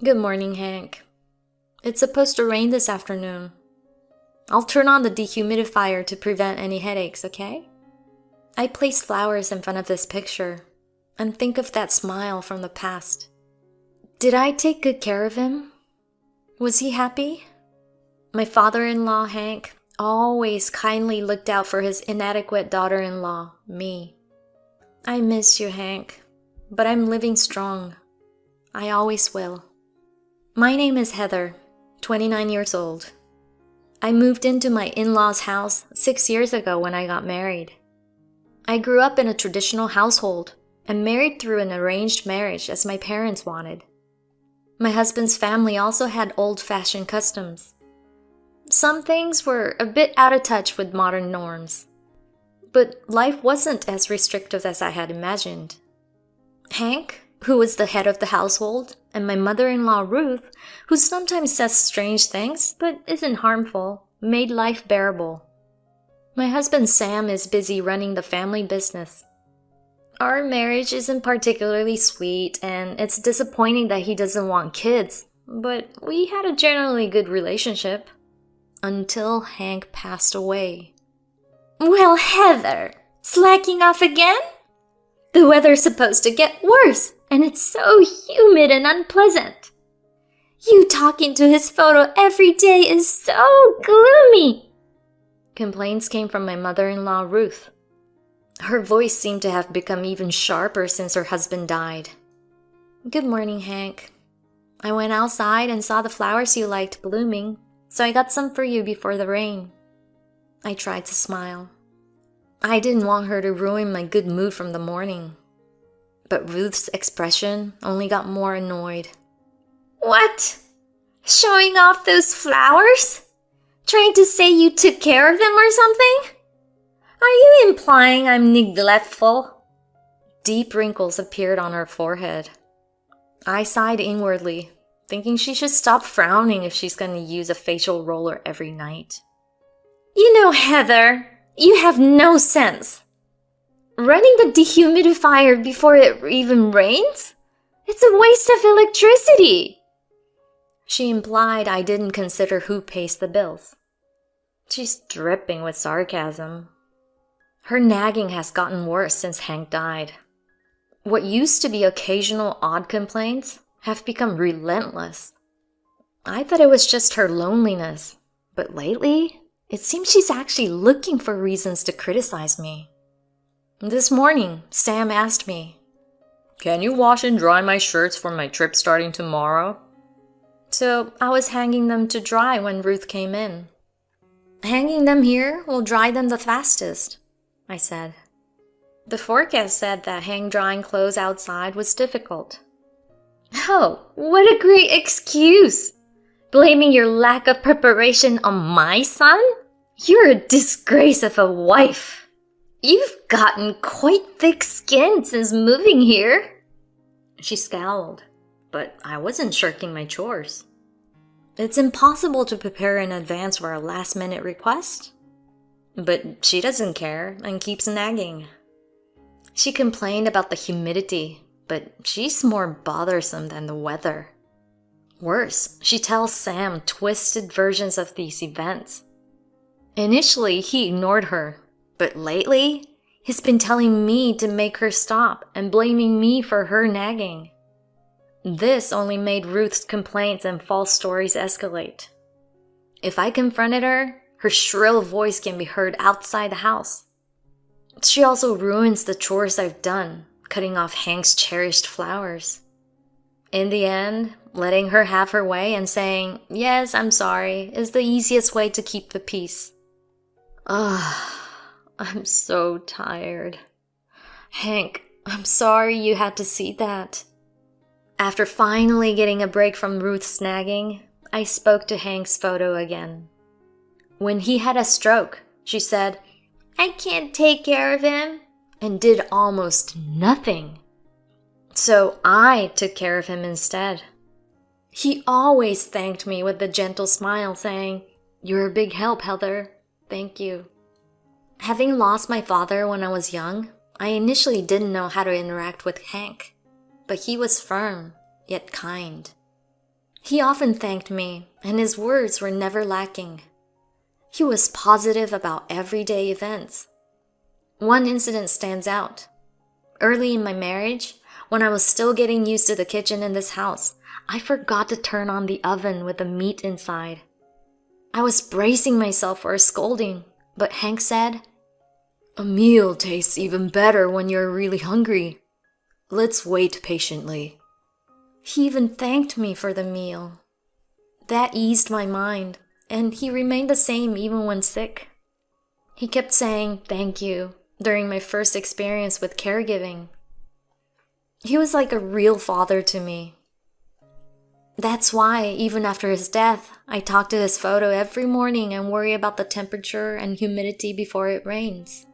Good morning, Hank. It's supposed to rain this afternoon. I'll turn on the dehumidifier to prevent any headaches, okay? I place flowers in front of this picture and think of that smile from the past. Did I take good care of him? Was he happy? My father-in-law, Hank, always kindly looked out for his inadequate daughter-in-law, me. I miss you, Hank, but I'm living strong. I always will. My name is Heather, 29 years old. I moved into my in-laws' house 6 years ago when I got married. I grew up in a traditional household and married through an arranged marriage as my parents wanted. My husband's family also had old-fashioned customs. Some things were a bit out of touch with modern norms, but life wasn't as restrictive as I had imagined. Hank, who was the head of the household, and my mother-in-law Ruth, who sometimes says strange things but isn't harmful, made life bearable. My husband Sam is busy running the family business. Our marriage isn't particularly sweet, and it's disappointing that he doesn't want kids, but we had a generally good relationship. Until Hank passed away. Well, Heather, slacking off again? The weather's supposed to get worse, and it's so humid and unpleasant. You talking to his photo every day is so gloomy. Complaints came from my mother-in-law, Ruth. Her voice seemed to have become even sharper since her husband died. Good morning, Hank. I went outside and saw the flowers you liked blooming, so I got some for you before the rain. I tried to smile. I didn't want her to ruin my good mood from the morning. But Ruth's expression only got more annoyed. What? Showing off those flowers? Trying to say you took care of them or something? Are you implying I'm neglectful? Deep wrinkles appeared on her forehead. I sighed inwardly, thinking she should stop frowning if she's going to use a facial roller every night. You know, Heather, you have no sense. Running the dehumidifier before it even rains? It's a waste of electricity. She implied I didn't consider who pays the bills. She's dripping with sarcasm. Her nagging has gotten worse since Hank died. What used to be occasional odd complaints have become relentless. I thought it was just her loneliness, but lately, it seems she's actually looking for reasons to criticize me. This morning, Sam asked me, "Can you wash and dry my shirts for my trip starting tomorrow?" So I was hanging them to dry when Ruth came in. Hanging them here will dry them the fastest, I said. The forecast said that hang-drying clothes outside was difficult. Oh, what a great excuse! Blaming your lack of preparation on my son? You're a disgrace of a wife. You've gotten quite thick-skinned since moving here. She scowled, but I wasn't shirking my chores. It's impossible to prepare in advance for a last-minute request. But she doesn't care and keeps nagging. She complained about the humidity, but she's more bothersome than the weather. Worse, she tells Sam twisted versions of these events. Initially, he ignored her, but lately, he's been telling me to make her stop and blaming me for her nagging. This only made Ruth's complaints and false stories escalate. If I confronted her, her shrill voice can be heard outside the house. She also ruins the chores I've done, cutting off Hank's cherished flowers. In the end, letting her have her way and saying, "Yes, I'm sorry," is the easiest way to keep the peace. I'm so tired. Hank, I'm sorry you had to see that. After finally getting a break from Ruth's nagging, I spoke to Hank's photo again. When he had a stroke, she said, "I can't take care of him," and did almost nothing. So I took care of him instead. He always thanked me with a gentle smile, saying, "You're a big help, Heather. Thank you." Having lost my father when I was young, I initially didn't know how to interact with Hank, but he was firm, yet kind. He often thanked me, and his words were never lacking. He was positive about everyday events. One incident stands out. Early in my marriage, when I was still getting used to the kitchen in this house, I forgot to turn on the oven with the meat inside. I was bracing myself for a scolding, but Hank said, "A meal tastes even better when you're really hungry. Let's wait patiently." He even thanked me for the meal. That eased my mind, and he remained the same even when sick. He kept saying thank you during my first experience with caregiving. He was like a real father to me. That's why, even after his death, I talk to his photo every morning and worry about the temperature and humidity before it rains.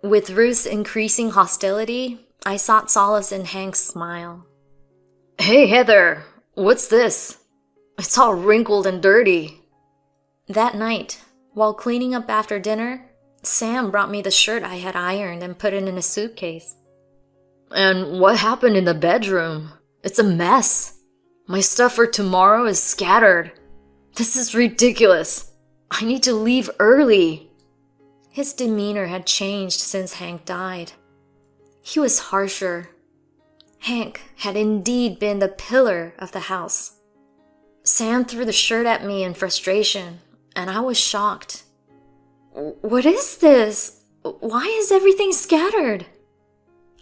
With Ruth's increasing hostility, I sought solace in Hank's smile. "Hey, Heather, what's this? It's all wrinkled and dirty." That night, while cleaning up after dinner, Sam brought me the shirt I had ironed and put it in a suitcase. "And what happened in the bedroom? It's a mess. My stuff for tomorrow is scattered. This is ridiculous. I need to leave early." His demeanor had changed since Hank died. He was harsher. Hank had indeed been the pillar of the house. Sam threw the shirt at me in frustration, and I was shocked. "What is this? Why is everything scattered?"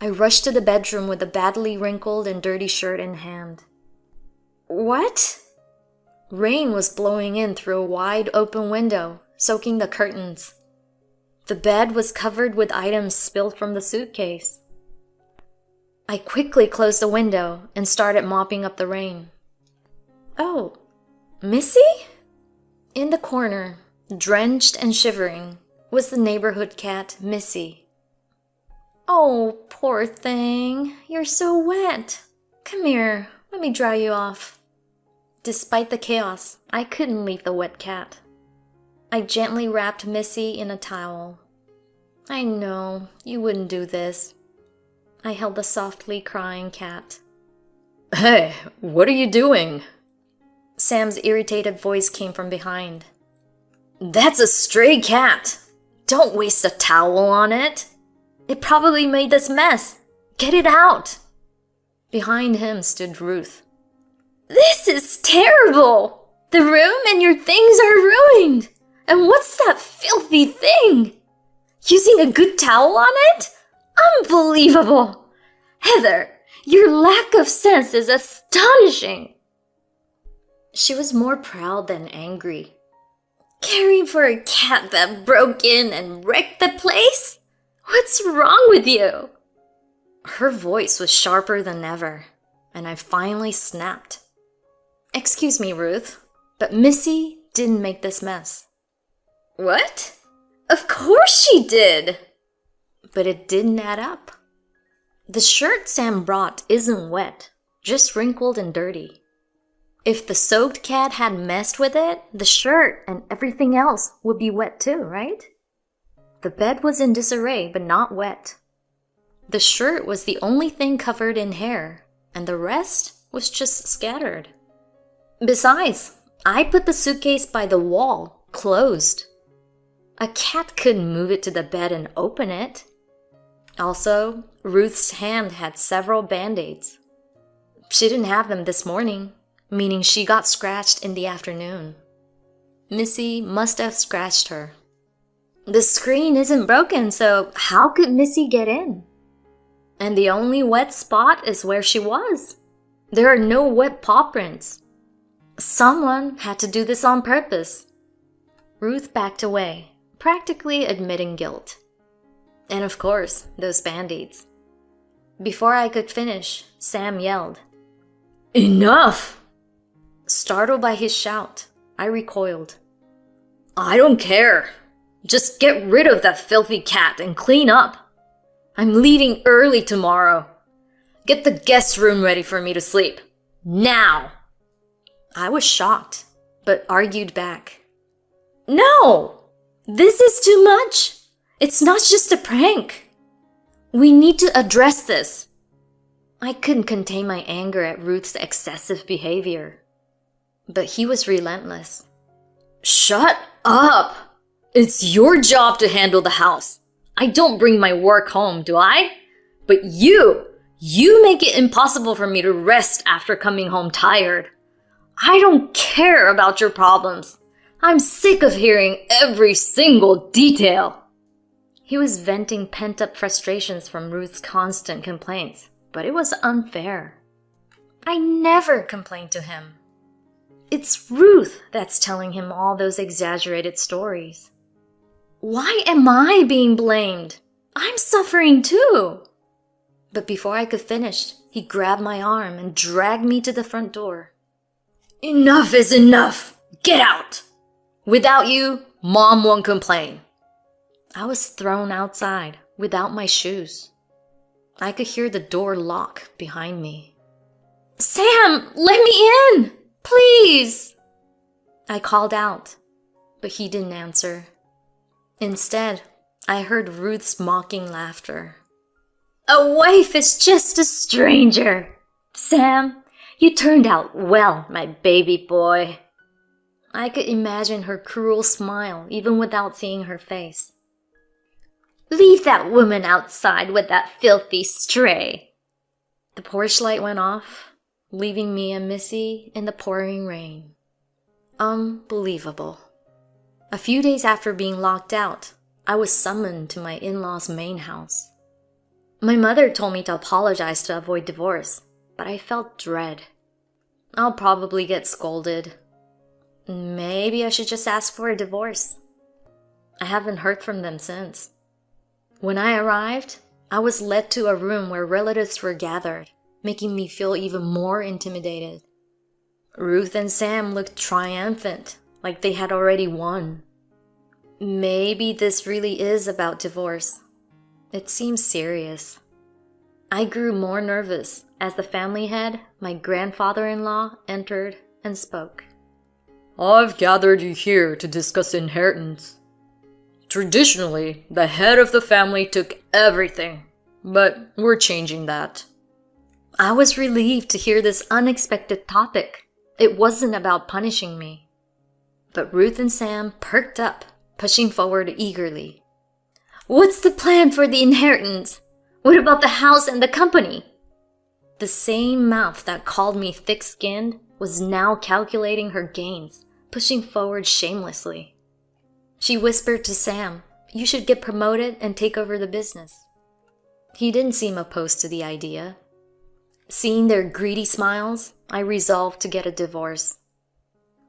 I rushed to the bedroom with the badly wrinkled and dirty shirt in hand. "What?" Rain was blowing in through a wide open window, soaking the curtains. The bed was covered with items spilled from the suitcase. I quickly closed the window and started mopping up the rain. "Oh, Missy?" In the corner, drenched and shivering, was the neighborhood cat, Missy. "Oh, poor thing, you're so wet. Come here, let me dry you off." Despite the chaos, I couldn't leave the wet cat. I gently wrapped Missy in a towel. "I know, you wouldn't do this." I held the softly crying cat. "Hey, what are you doing?" Sam's irritated voice came from behind. "That's a stray cat. Don't waste a towel on it. It probably made this mess. Get it out." Behind him stood Ruth. "This is terrible. The room and your things are ruined. And what's that filthy thing? Using a good towel on it? Unbelievable. Heather, your lack of sense is astonishing." She was more proud than angry. "Caring for a cat that broke in and wrecked the place? What's wrong with you?" Her voice was sharper than ever, and I finally snapped. "Excuse me, Ruth, but Missy didn't make this mess." "What? Of course she did!" But it didn't add up. The shirt Sam brought isn't wet, just wrinkled and dirty. If the soaked cat had messed with it, the shirt and everything else would be wet too, right? The bed was in disarray, but not wet. The shirt was the only thing covered in hair, and the rest was just scattered. Besides, I put the suitcase by the wall, closed. A cat couldn't move it to the bed and open it. Also, Ruth's hand had several band-aids. She didn't have them this morning, meaning she got scratched in the afternoon. Missy must have scratched her. The screen isn't broken, so how could Missy get in? And the only wet spot is where she was. There are no wet paw prints. Someone had to do this on purpose. Ruth backed away, practically admitting guilt. And of course, those band-aids. Before I could finish, Sam yelled, "Enough!" Startled by his shout, I recoiled. "I don't care. Just get rid of that filthy cat and clean up. I'm leaving early tomorrow. Get the guest room ready for me to sleep. Now!" I was shocked, but argued back. "No! This is too much. It's not just a prank. We need to address this." I couldn't contain my anger at Ruth's excessive behavior. But he was relentless. Shut up! It's your job to handle the house. I don't bring my work home, do I? But you make it impossible for me to rest after coming home tired. I don't care about your problems. I'm sick of hearing every single detail. He was venting pent-up frustrations from Ruth's constant complaints, but it was unfair. I never complained to him. It's Ruth that's telling him all those exaggerated stories. Why am I being blamed? I'm suffering too. But before I could finish, he grabbed my arm and dragged me to the front door. Enough is enough! Get out! Without you, Mom won't complain. I was thrown outside without my shoes. I could hear the door lock behind me. Sam, let me in! Please! I called out, but he didn't answer. Instead, I heard Ruth's mocking laughter. A wife is just a stranger. Sam, you turned out well, my baby boy. I could imagine her cruel smile even without seeing her face. Leave that woman outside with that filthy stray. The porch light went off, leaving me and Missy in the pouring rain. Unbelievable. A few days after being locked out, I was summoned to my in-laws' main house. My mother told me to apologize to avoid divorce, but I felt dread. I'll probably get scolded. Maybe I should just ask for a divorce. I haven't heard from them since. When I arrived, I was led to a room where relatives were gathered, making me feel even more intimidated. Ruth and Sam looked triumphant, like they had already won. Maybe this really is about divorce. It seems serious. I grew more nervous as the family head, my grandfather-in-law, entered and spoke. I've gathered you here to discuss inheritance. Traditionally, the head of the family took everything, but we're changing that. I was relieved to hear this unexpected topic. It wasn't about punishing me. But Ruth and Sam perked up, pushing forward eagerly. What's the plan for the inheritance? What about the house and the company? The same mouth that called me thick-skinned was now calculating her gains, pushing forward shamelessly. She whispered to Sam, you should get promoted and take over the business. He didn't seem opposed to the idea. Seeing their greedy smiles, I resolved to get a divorce.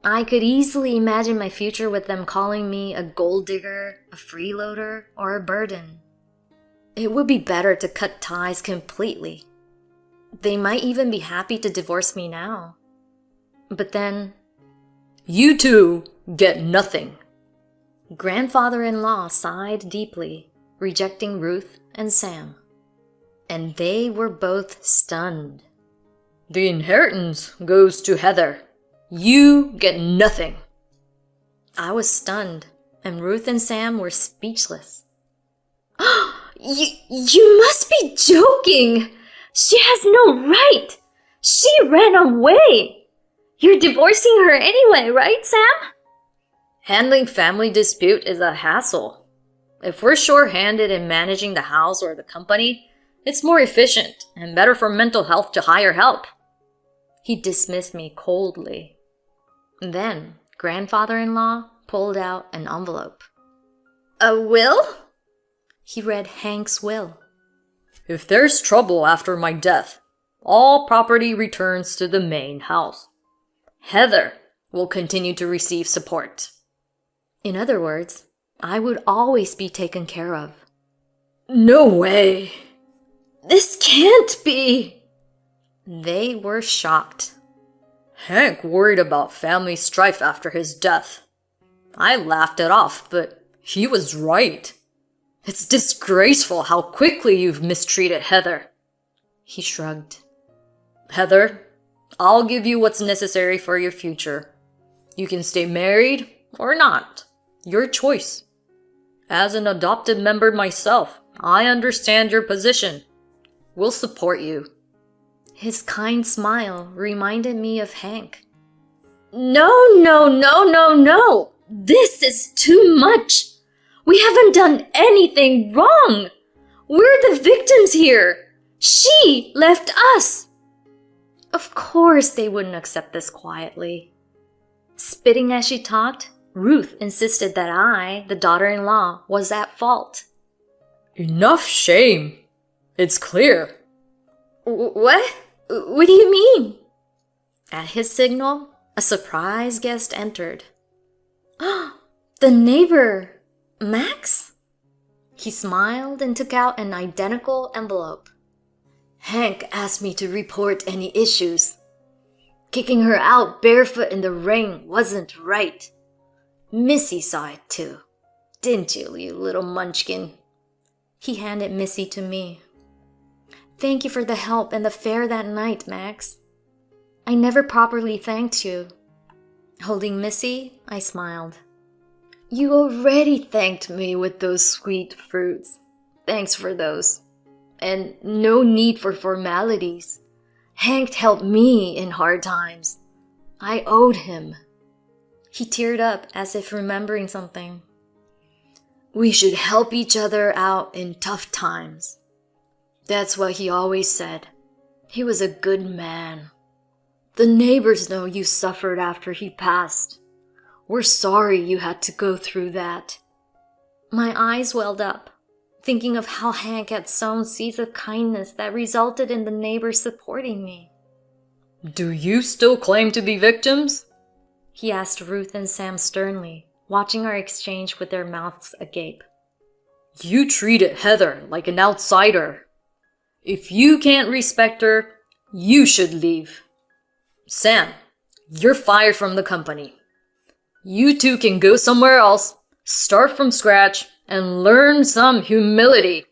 I could easily imagine my future with them calling me a gold digger, a freeloader, or a burden. It would be better to cut ties completely. They might even be happy to divorce me now. But then, you two get nothing. Grandfather-in-law sighed deeply, rejecting Ruth and Sam. And they were both stunned. The inheritance goes to Heather. You get nothing. I was stunned, and Ruth and Sam were speechless. You must be joking! She has no right! She ran away! You're divorcing her anyway, right, Sam? Handling family dispute is a hassle. If we're short-handed in managing the house or the company, it's more efficient and better for mental health to hire help. He dismissed me coldly. Then, grandfather-in-law pulled out an envelope. A will? He read Hank's will. If there's trouble after my death, all property returns to the main house. Heather will continue to receive support. In other words, I would always be taken care of. No way! This can't be! They were shocked. Hank worried about family strife after his death. I laughed it off, but he was right. It's disgraceful how quickly you've mistreated Heather. He shrugged. Heather, I'll give you what's necessary for your future. You can stay married or not. Your choice. As an adopted member myself, I understand your position. We'll support you. His kind smile reminded me of Hank. No, no, no, no, no! This is too much! We haven't done anything wrong! We're the victims here! She left us! Of course they wouldn't accept this quietly. Spitting as she talked, Ruth insisted that I, the daughter-in-law, was at fault. Enough shame! It's clear. What? What do you mean? At his signal, a surprise guest entered. The neighbor, Max? He smiled and took out an identical envelope. Hank asked me to report any issues. Kicking her out barefoot in the rain wasn't right. Missy saw it too. Didn't you, you little munchkin? He handed Missy to me. Thank you for the help and the fare that night, Max. I never properly thanked you. Holding Missy, I smiled. You already thanked me with those sweet fruits. Thanks for those. And no need for formalities. Hank helped me in hard times. I owed him. He teared up as if remembering something. We should help each other out in tough times. That's what he always said. He was a good man. The neighbors know you suffered after he passed. We're sorry you had to go through that. My eyes welled up, thinking of how Hank had sown seeds of kindness that resulted in the neighbors supporting me. Do you still claim to be victims? He asked Ruth and Sam sternly, watching our exchange with their mouths agape. You treated Heather like an outsider. If you can't respect her, you should leave. Sam, you're fired from the company. You two can go somewhere else, start from scratch, and learn some humility.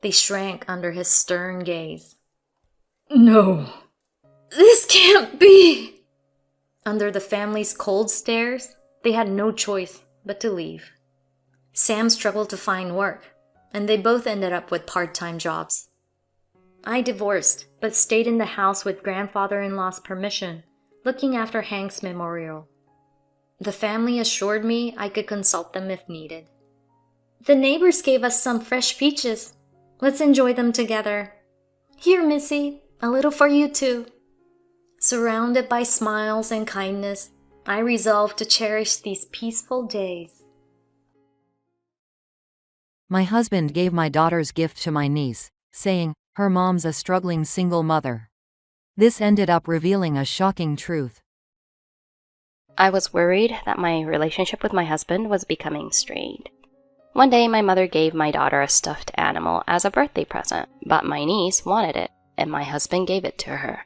They shrank under his stern gaze. No. This can't be! Under the family's cold stares, they had no choice but to leave. Sam struggled to find work, and they both ended up with part-time jobs. I divorced, but stayed in the house with grandfather-in-law's permission, looking after Hank's memorial. The family assured me I could consult them if needed. The neighbors gave us some fresh peaches. Let's enjoy them together. Here, Missy, a little for you too. Surrounded by smiles and kindness, I resolved to cherish these peaceful days. My husband gave my daughter's gift to my niece, saying, her mom's a struggling single mother. This ended up revealing a shocking truth. I was worried that my relationship with my husband was becoming strained. One day, my mother gave my daughter a stuffed animal as a birthday present, but my niece wanted it, and my husband gave it to her.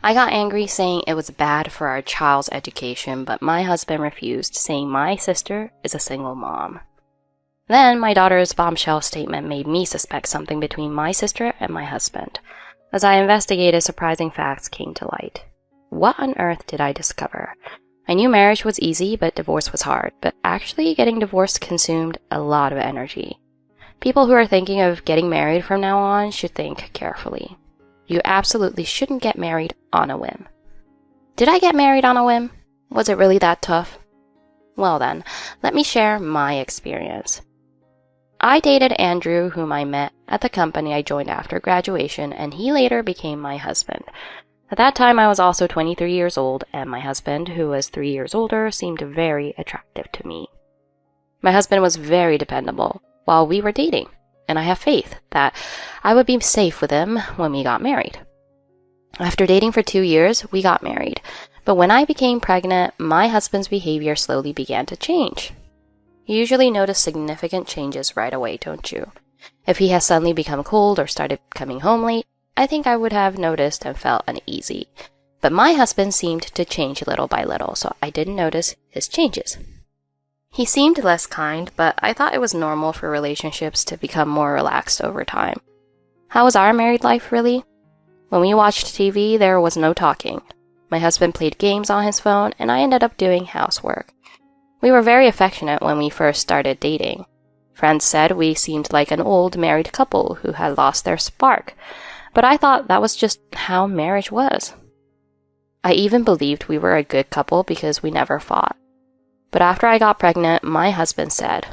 I got angry, saying it was bad for our child's education, but my husband refused, saying my sister is a single mom. Then, my daughter's bombshell statement made me suspect something between my sister and my husband. As I investigated, surprising facts came to light. What on earth did I discover? I knew marriage was easy, but divorce was hard. But actually, getting divorced consumed a lot of energy. People who are thinking of getting married from now on should think carefully. You absolutely shouldn't get married on a whim. Did I get married on a whim? Was it really that tough? Well then, let me share my experience. I dated Andrew, whom I met at the company I joined after graduation, and he later became my husband. At that time, I was also 23 years old, and my husband, who was 3 years older, seemed very attractive to me. My husband was very dependable while we were dating, and I have faith that I would be safe with him when we got married. After dating for 2 years, we got married, but when I became pregnant, my husband's behavior slowly began to change. You usually notice significant changes right away, don't you? If he has suddenly become cold or started coming home late, I think I would have noticed and felt uneasy. But my husband seemed to change little by little, so I didn't notice his changes. He seemed less kind, but I thought it was normal for relationships to become more relaxed over time. How was our married life really? When we watched TV, there was no talking. My husband played games on his phone, and I ended up doing housework. We were very affectionate when we first started dating. Friends said we seemed like an old married couple who had lost their spark, but I thought that was just how marriage was. I even believed we were a good couple because we never fought. But after I got pregnant, my husband said,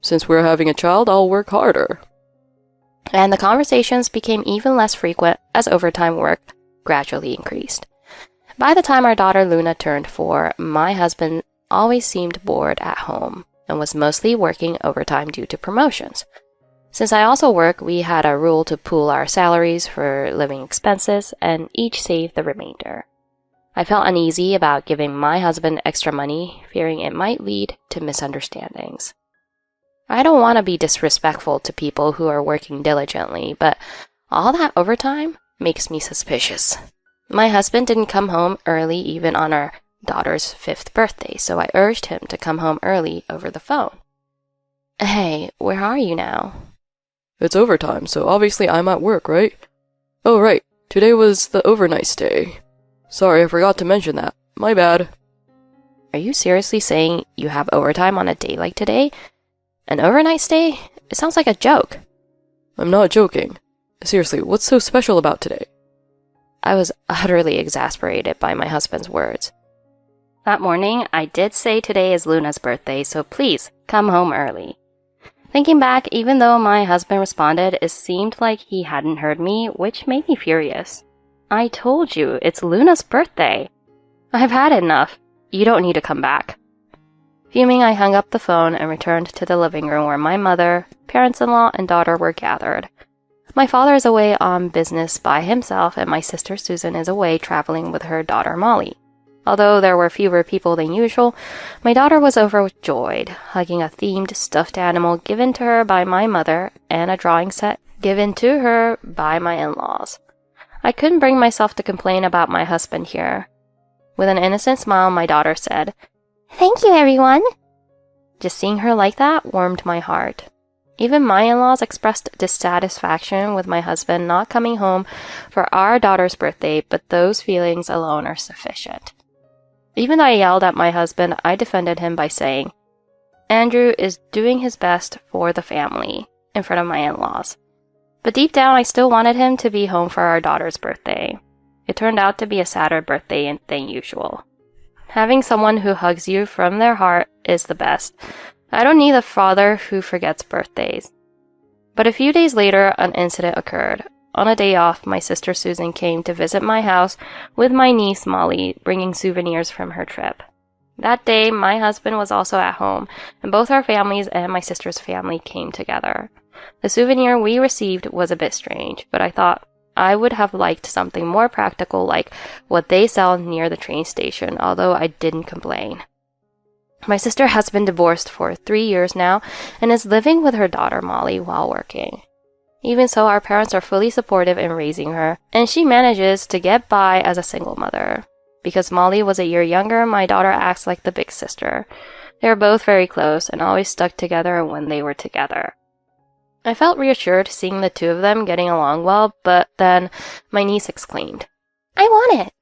"Since we're having a child, I'll work harder." And the conversations became even less frequent as overtime work gradually increased. By the time our daughter Luna turned 4, my husband always seemed bored at home and was mostly working overtime due to promotions. Since I also work, we had a rule to pool our salaries for living expenses and each save the remainder. I felt uneasy about giving my husband extra money, fearing it might lead to misunderstandings. I don't want to be disrespectful to people who are working diligently, but all that overtime makes me suspicious. My husband didn't come home early even on our daughter's 5th birthday, so I urged him to come home early over the phone. "Hey, where are you now?" It's overtime, so obviously I'm at work, right? Oh, right. Today was the overnight stay. Sorry, I forgot to mention that. My bad. Are you seriously saying you have overtime on a day like today? An overnight stay? It sounds like a joke. I'm not joking. Seriously, what's so special about today? I was utterly exasperated by my husband's words. That morning, I did say today is Luna's birthday, so please come home early. Thinking back, even though my husband responded, it seemed like he hadn't heard me, which made me furious. I told you, it's Luna's birthday. I've had enough. You don't need to come back. Fuming, I hung up the phone and returned to the living room where my mother, parents-in-law, and daughter were gathered. My father is away on business by himself, and my sister Susan is away traveling with her daughter Molly. Although there were fewer people than usual, my daughter was overjoyed, hugging a themed stuffed animal given to her by my mother and a drawing set given to her by my in-laws. I couldn't bring myself to complain about my husband here. With an innocent smile, my daughter said, "Thank you, everyone." Just seeing her like that warmed my heart. Even my in-laws expressed dissatisfaction with my husband not coming home for our daughter's birthday, but those feelings alone are sufficient. Even though I yelled at my husband, I defended him by saying, "Andrew is doing his best for the family," in front of my in-laws. But deep down, I still wanted him to be home for our daughter's birthday. It turned out to be a sadder birthday than usual. Having someone who hugs you from their heart is the best. I don't need a father who forgets birthdays. But a few days later, an incident occurred. On a day off, my sister Susan came to visit my house with my niece Molly, bringing souvenirs from her trip. That day, my husband was also at home, and both our families and my sister's family came together. The souvenir we received was a bit strange, but I thought I would have liked something more practical like what they sell near the train station, although I didn't complain. My sister has been divorced for 3 years now and is living with her daughter Molly while working. Even so, our parents are fully supportive in raising her, and she manages to get by as a single mother. Because Molly was a year younger, my daughter acts like the big sister. They are both very close and always stuck together when they were together. I felt reassured seeing the two of them getting along well, but then my niece exclaimed, "I want it!"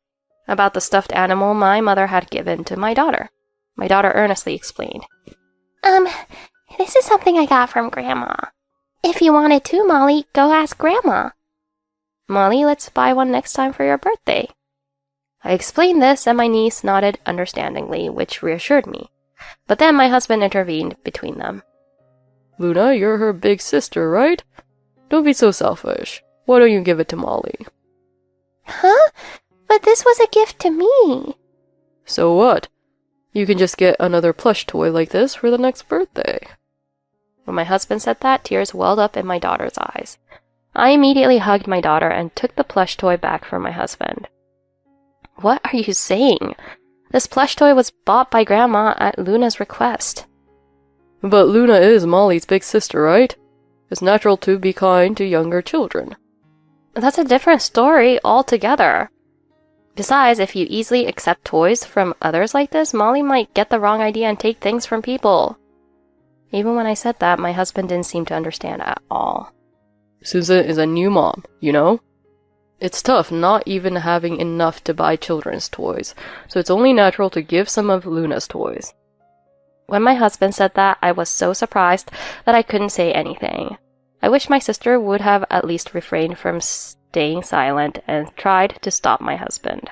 about the stuffed animal my mother had given to my daughter. My daughter earnestly explained, This is something I got from Grandma. If you want it too, Molly, go ask Grandma." "Molly, let's buy one next time for your birthday." I explained this, and my niece nodded understandingly, which reassured me. But then my husband intervened between them. Luna, you're her big sister, right? Don't be so selfish. Why don't you give it to Molly? Huh? But this was a gift to me. So what? You can just get another plush toy like this for the next birthday. When my husband said that, tears welled up in my daughter's eyes. I immediately hugged my daughter and took the plush toy back from my husband. "What are you saying? This plush toy was bought by Grandma at Luna's request." But Luna is Molly's big sister, right? It's natural to be kind to younger children. That's a different story altogether. Besides, if you easily accept toys from others like this, Molly might get the wrong idea and take things from people. Even when I said that, my husband didn't seem to understand at all. Susan is a new mom, you know? It's tough not even having enough to buy children's toys, so it's only natural to give some of Luna's toys. When my husband said that, I was so surprised that I couldn't say anything. I wish my sister would have at least refrained from staying silent and tried to stop my husband.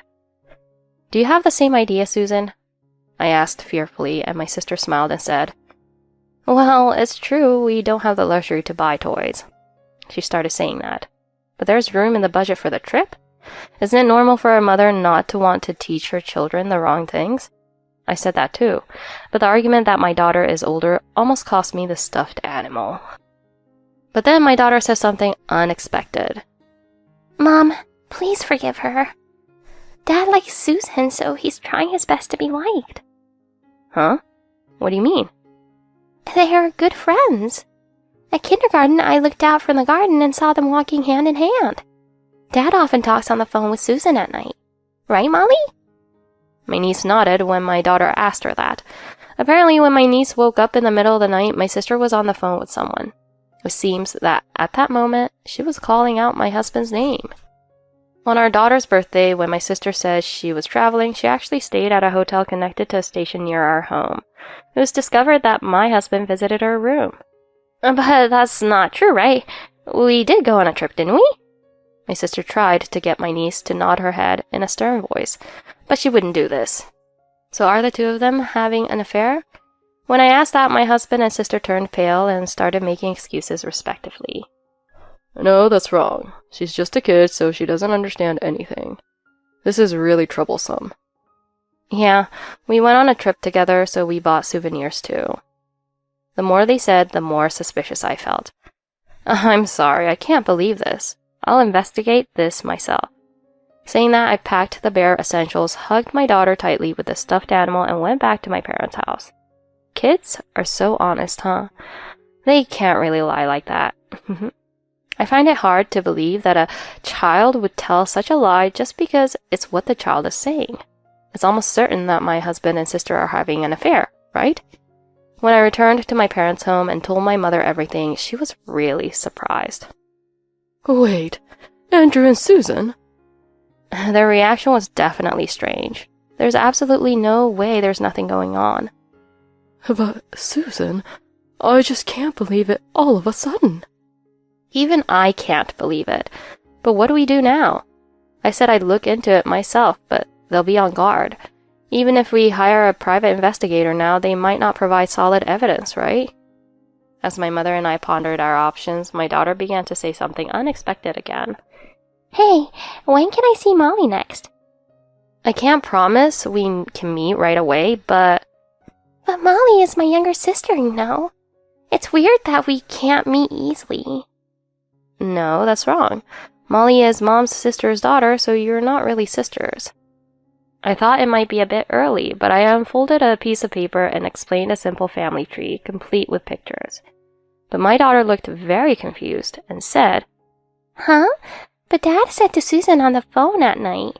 Do you have the same idea, Susan? I asked fearfully, and my sister smiled and said, Well, it's true, we don't have the luxury to buy toys. She started saying that. But there's room in the budget for the trip? Isn't it normal for a mother not to want to teach her children the wrong things? I said that too, but the argument that my daughter is older almost cost me the stuffed animal. But then my daughter said something unexpected. Mom, please forgive her. Dad likes Susan, so he's trying his best to be liked. Huh? What do you mean? They are good friends. At kindergarten, I looked out from the garden and saw them walking hand in hand. Dad often talks on the phone with Susan at night. Right, Molly? My niece nodded when my daughter asked her that. Apparently, when my niece woke up in the middle of the night, my sister was on the phone with someone. It seems that at that moment, she was calling out my husband's name. On our daughter's birthday, when my sister said she was traveling, she actually stayed at a hotel connected to a station near our home. It was discovered that my husband visited her room. But that's not true, right? We did go on a trip, didn't we? My sister tried to get my niece to nod her head in a stern voice, but she wouldn't do this. So are the two of them having an affair? When I asked that, my husband and sister turned pale and started making excuses respectively. No, that's wrong. She's just a kid, so she doesn't understand anything. This is really troublesome. Yeah, we went on a trip together, so we bought souvenirs too. The more they said, the more suspicious I felt. I'm sorry, I can't believe this. I'll investigate this myself. Saying that, I packed the bare essentials, hugged my daughter tightly with the stuffed animal, and went back to my parents' house. Kids are so honest, huh? They can't really lie like that. I find it hard to believe that a child would tell such a lie just because it's what the child is saying. It's almost certain that my husband and sister are having an affair, right? When I returned to my parents' home and told my mother everything, she was really surprised. Wait, Andrew and Susan? Their reaction was definitely strange. There's absolutely no way there's nothing going on. But, Susan, I just can't believe it all of a sudden. Even I can't believe it. But what do we do now? I said I'd look into it myself, but they'll be on guard. Even if we hire a private investigator now, they might not provide solid evidence, right? As my mother and I pondered our options, my daughter began to say something unexpected again. Hey, when can I see Molly next? I can't promise we can meet right away, but... But Molly is my younger sister, you know. It's weird that we can't meet easily. No, that's wrong. Molly is Mom's sister's daughter, so you're not really sisters. I thought it might be a bit early, but I unfolded a piece of paper and explained a simple family tree, complete with pictures. But my daughter looked very confused and said, Huh? But Dad said to Susan on the phone at night,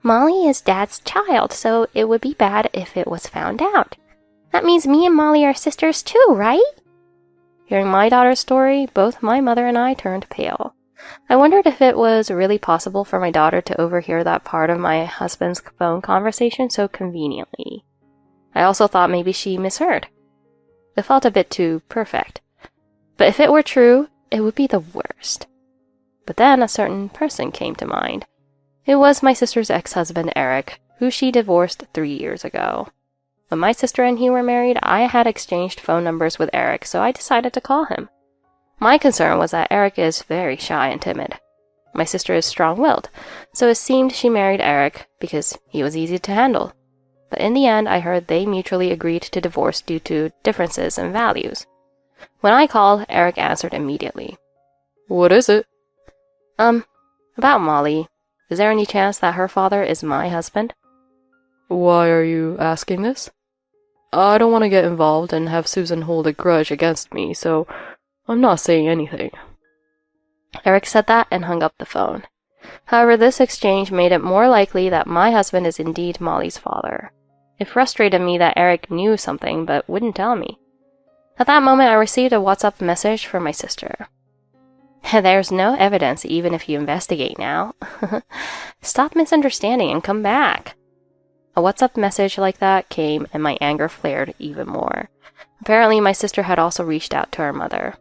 Molly is Dad's child, so it would be bad if it was found out. That means me and Molly are sisters too, right? Hearing my daughter's story, both my mother and I turned pale. I wondered if it was really possible for my daughter to overhear that part of my husband's phone conversation so conveniently. I also thought maybe she misheard. It felt a bit too perfect. But if it were true, it would be the worst. But then a certain person came to mind. It was my sister's ex-husband, Eric, who she divorced 3 years ago. When my sister and he were married, I had exchanged phone numbers with Eric, so I decided to call him. My concern was that Eric is very shy and timid. My sister is strong-willed, so it seemed she married Eric because he was easy to handle. But in the end, I heard they mutually agreed to divorce due to differences in values. When I called, Eric answered immediately. What is it? About Molly. Is there any chance that her father is my husband? Why are you asking this? I don't want to get involved and have Susan hold a grudge against me, so I'm not saying anything. Eric said that and hung up the phone. However, this exchange made it more likely that my husband is indeed Molly's father. It frustrated me that Eric knew something but wouldn't tell me. At that moment, I received a WhatsApp message from my sister. There's no evidence even if you investigate now. Stop misunderstanding and come back. A WhatsApp message like that came and my anger flared even more. Apparently, my sister had also reached out to her mother.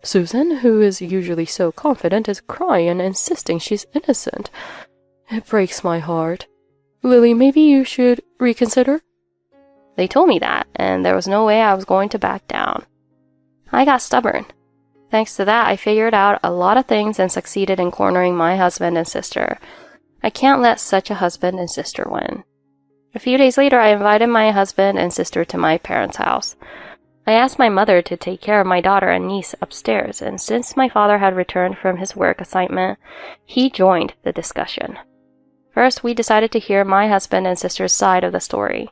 Susan, who is usually so confident, is crying and insisting she's innocent. It breaks my heart. Lily, maybe you should reconsider? They told me that, and there was no way I was going to back down. I got stubborn. Thanks to that, I figured out a lot of things and succeeded in cornering my husband and sister. I can't let such a husband and sister win. A few days later, I invited my husband and sister to my parents' house. I asked my mother to take care of my daughter and niece upstairs, and since my father had returned from his work assignment, he joined the discussion. First, we decided to hear my husband and sister's side of the story.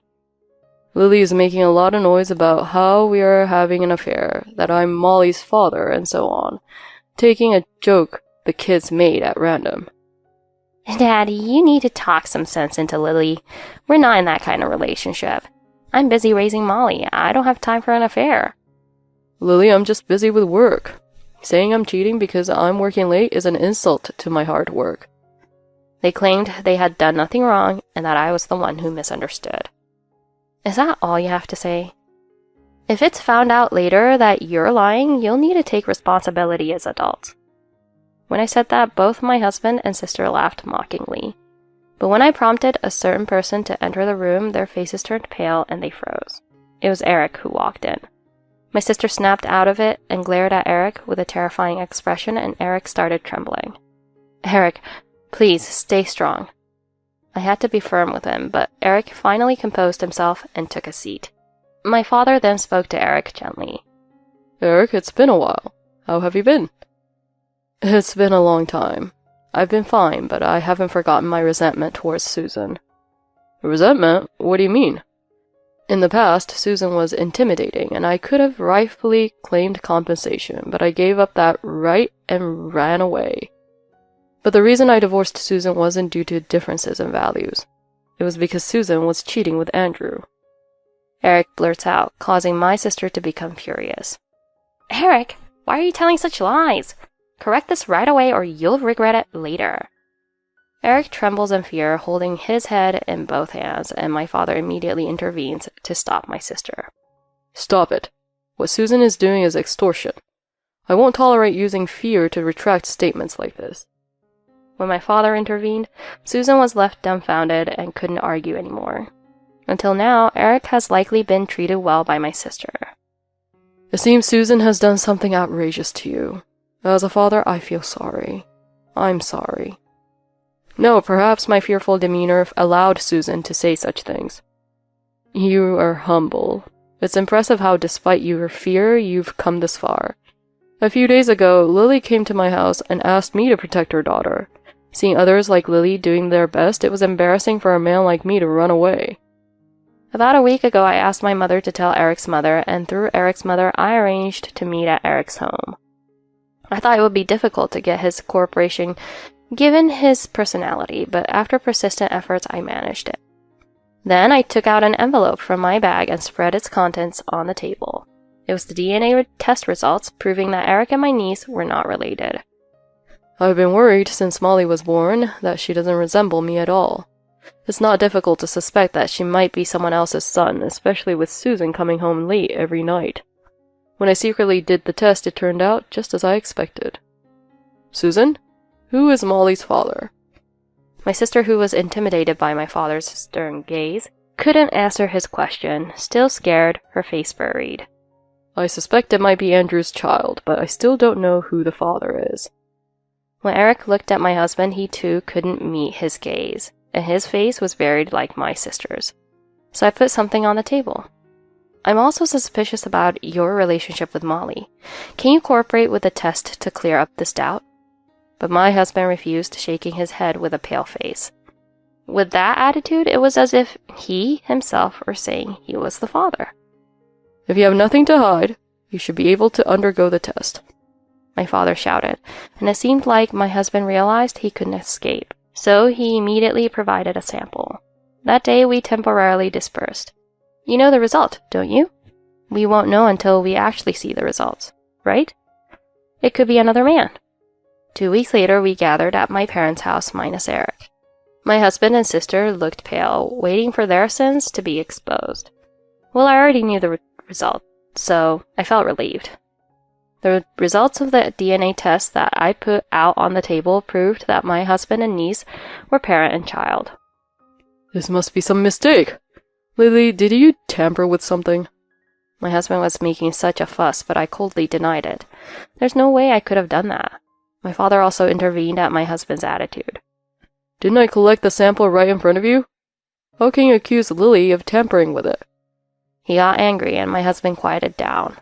Lily is making a lot of noise about how we are having an affair, that I'm Molly's father, and so on, taking a joke the kids made at random. Daddy, you need to talk some sense into Lily. We're not in that kind of relationship. I'm busy raising Molly. I don't have time for an affair. Lily, I'm just busy with work. Saying I'm cheating because I'm working late is an insult to my hard work. They claimed they had done nothing wrong and that I was the one who misunderstood. Is that all you have to say? If it's found out later that you're lying, you'll need to take responsibility as adults. When I said that, both my husband and sister laughed mockingly. But when I prompted a certain person to enter the room, their faces turned pale and they froze. It was Eric who walked in. My sister snapped out of it and glared at Eric with a terrifying expression, and Eric started trembling. Eric, please stay strong. I had to be firm with him, but Eric finally composed himself and took a seat. My father then spoke to Eric gently. Eric, it's been a while. How have you been? It's been a long time. I've been fine, but I haven't forgotten my resentment towards Susan. Resentment? What do you mean? In the past, Susan was intimidating, and I could have rightfully claimed compensation, but I gave up that right and ran away. But the reason I divorced Susan wasn't due to differences in values. It was because Susan was cheating with Andrew. Eric blurts out, causing my sister to become furious. Eric, why are you telling such lies? Correct this right away or you'll regret it later. Eric trembles in fear, holding his head in both hands, and my father immediately intervenes to stop my sister. Stop it. What Susan is doing is extortion. I won't tolerate using fear to retract statements like this. When my father intervened, Susan was left dumbfounded and couldn't argue anymore. Until now, Eric has likely been treated well by my sister. It seems Susan has done something outrageous to you. As a father, I feel sorry. I'm sorry. No, perhaps my fearful demeanor allowed Susan to say such things. You are humble. It's impressive how, despite your fear, you've come this far. A few days ago, Lily came to my house and asked me to protect her daughter. Seeing others like Lily doing their best, it was embarrassing for a man like me to run away. About a week ago, I asked my mother to tell Eric's mother, and through Eric's mother, I arranged to meet at Eric's home. I thought it would be difficult to get his cooperation given his personality, but after persistent efforts, I managed it. Then I took out an envelope from my bag and spread its contents on the table. It was the DNA test results proving that Eric and my niece were not related. I've been worried since Molly was born that she doesn't resemble me at all. It's not difficult to suspect that she might be someone else's son, especially with Susan coming home late every night. When I secretly did the test, it turned out just as I expected. Susan, who is Molly's father? My sister, who was intimidated by my father's stern gaze, couldn't answer his question. Still scared, her face furrowed. I suspect it might be Andrew's child, but I still don't know who the father is. When Eric looked at my husband, he too couldn't meet his gaze, and his face was buried like my sister's. So I put something on the table. I'm also suspicious about your relationship with Molly. Can you cooperate with the test to clear up this doubt? But my husband refused, shaking his head with a pale face. With that attitude, it was as if he himself were saying he was the father. If you have nothing to hide, you should be able to undergo the test. My father shouted, and it seemed like my husband realized he couldn't escape, so he immediately provided a sample. That day we temporarily dispersed. You know the result, don't you? We won't know until we actually see the results, right? It could be another man. 2 weeks later, we gathered at my parents' house minus Eric. My husband and sister looked pale, waiting for their sins to be exposed. Well, I already knew the result, so I felt relieved. The results of the DNA test that I put out on the table proved that my husband and niece were parent and child. This must be some mistake. Lily, did you tamper with something? My husband was making such a fuss, but I coldly denied it. There's no way I could have done that. My father also intervened at my husband's attitude. Didn't I collect the sample right in front of you? How can you accuse Lily of tampering with it? He got angry and my husband quieted down.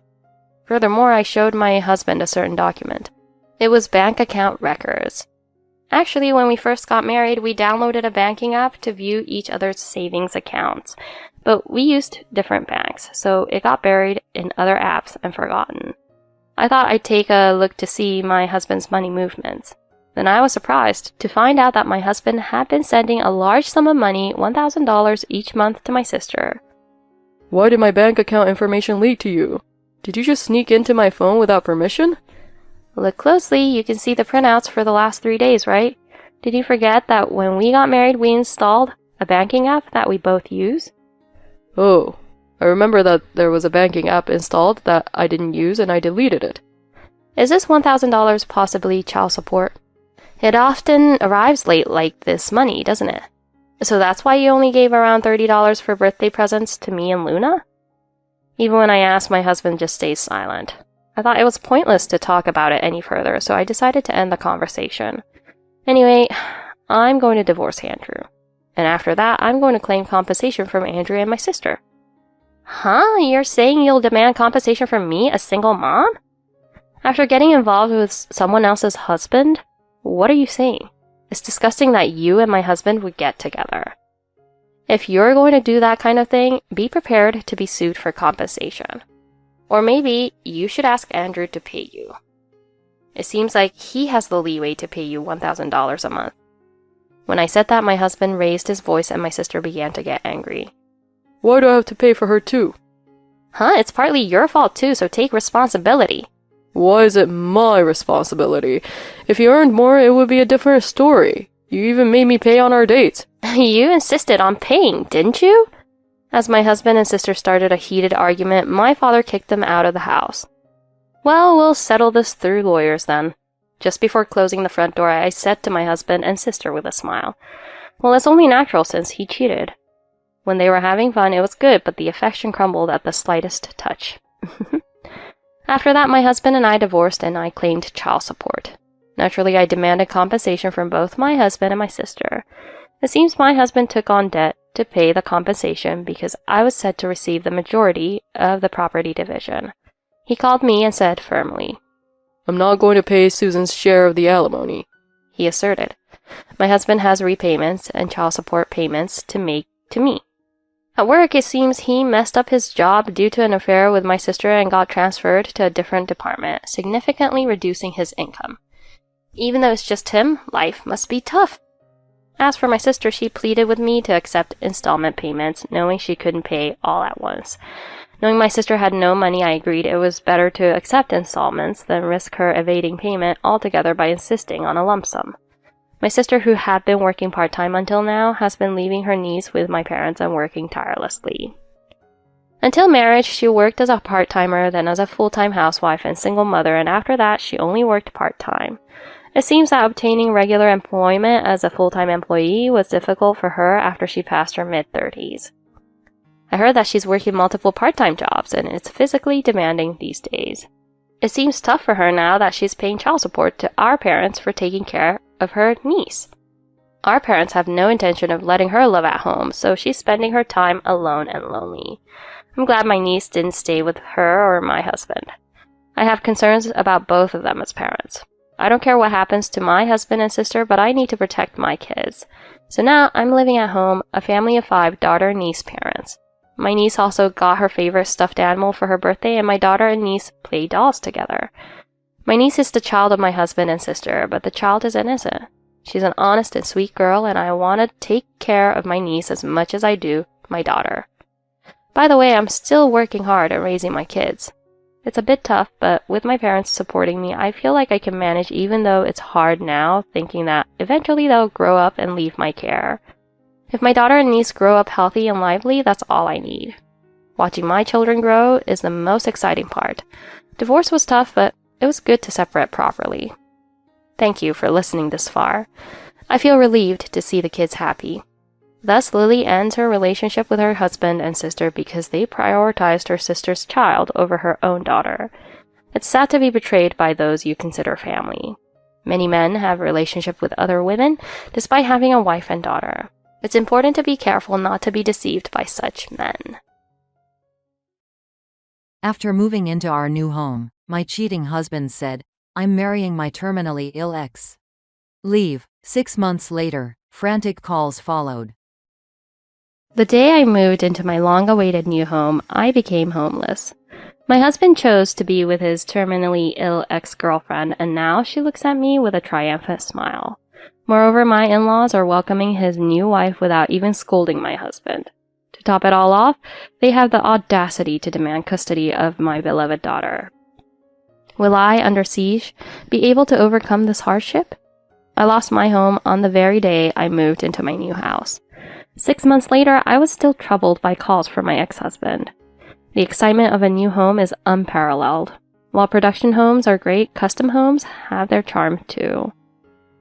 Furthermore, I showed my husband a certain document. It was bank account records. Actually, when we first got married, we downloaded a banking app to view each other's savings accounts. But we used different banks, so it got buried in other apps and forgotten. I thought I'd take a look to see my husband's money movements. Then I was surprised to find out that my husband had been sending a large sum of money, $1,000 each month, to my sister. Why did my bank account information leak to you? Did you just sneak into my phone without permission? Look closely, you can see the printouts for the last 3 days, right? Did you forget that when we got married, we installed a banking app that we both use? Oh, I remember that there was a banking app installed that I didn't use and I deleted it. Is this $1,000 possibly child support? It often arrives late like this money, doesn't it? So that's why you only gave around $30 for birthday presents to me and Luna? Even when I asked, my husband just stays silent. I thought it was pointless to talk about it any further, so I decided to end the conversation. Anyway, I'm going to divorce Andrew. And after that, I'm going to claim compensation from Andrew and my sister. Huh? You're saying you'll demand compensation from me, a single mom? After getting involved with someone else's husband? What are you saying? It's disgusting that you and my husband would get together. If you're going to do that kind of thing, be prepared to be sued for compensation. Or maybe you should ask Andrew to pay you. It seems like he has the leeway to pay you $1,000 a month. When I said that, my husband raised his voice and my sister began to get angry. Why do I have to pay for her too? Huh? It's partly your fault too, so take responsibility. Why is it my responsibility? If you earned more, it would be a different story. You even made me pay on our dates. You insisted on paying, didn't you? As my husband and sister started a heated argument, my father kicked them out of the house. Well, we'll settle this through lawyers then. Just before closing the front door, I said to my husband and sister with a smile, well, it's only natural since he cheated. When they were having fun, it was good, but the affection crumbled at the slightest touch. After that, my husband and I divorced and I claimed child support. Naturally, I demanded compensation from both my husband and my sister. It seems my husband took on debt to pay the compensation because I was said to receive the majority of the property division. He called me and said firmly, I'm not going to pay Susan's share of the alimony, he asserted. My husband has repayments and child support payments to make to me. At work, it seems he messed up his job due to an affair with my sister and got transferred to a different department, significantly reducing his income. Even though it's just him, life must be tough. As for my sister, she pleaded with me to accept installment payments, knowing she couldn't pay all at once. Knowing my sister had no money, I agreed it was better to accept installments than risk her evading payment altogether by insisting on a lump sum. My sister, who had been working part-time until now, has been leaving her niece with my parents and working tirelessly. Until marriage, she worked as a part-timer, then as a full-time housewife and single mother, and after that, she only worked part-time. It seems that obtaining regular employment as a full-time employee was difficult for her after she passed her mid-30s. I heard that she's working multiple part-time jobs, and it's physically demanding these days. It seems tough for her now that she's paying child support to our parents for taking care of her niece. Our parents have no intention of letting her live at home, so she's spending her time alone and lonely. I'm glad my niece didn't stay with her or my husband. I have concerns about both of them as parents. I don't care what happens to my husband and sister, but I need to protect my kids. So now I'm living at home, a family of 5 daughter-niece parents. My niece also got her favorite stuffed animal for her birthday, and my daughter and niece play dolls together. My niece is the child of my husband and sister, but the child is innocent. She's an honest and sweet girl, and I want to take care of my niece as much as I do my daughter. By the way, I'm still working hard at raising my kids. It's a bit tough, but with my parents supporting me, I feel like I can manage even though it's hard now, thinking that eventually they'll grow up and leave my care. If my daughter and niece grow up healthy and lively, that's all I need. Watching my children grow is the most exciting part. Divorce was tough, but it was good to separate properly. Thank you for listening this far. I feel relieved to see the kids happy. Thus, Lily ends her relationship with her husband and sister because they prioritized her sister's child over her own daughter. It's sad to be betrayed by those you consider family. Many men have a relationship with other women despite having a wife and daughter. It's important to be careful not to be deceived by such men. After moving into our new home, my cheating husband said, "I'm marrying my terminally ill ex." Leave. 6 months later, frantic calls followed. The day I moved into my long-awaited new home, I became homeless. My husband chose to be with his terminally ill ex-girlfriend, and now she looks at me with a triumphant smile. Moreover, my in-laws are welcoming his new wife without even scolding my husband. To top it all off, they have the audacity to demand custody of my beloved daughter. Will I, under siege, be able to overcome this hardship? I lost my home on the very day I moved into my new house. 6 months later, I was still troubled by calls from my ex-husband. The excitement of a new home is unparalleled. While production homes are great, custom homes have their charm too.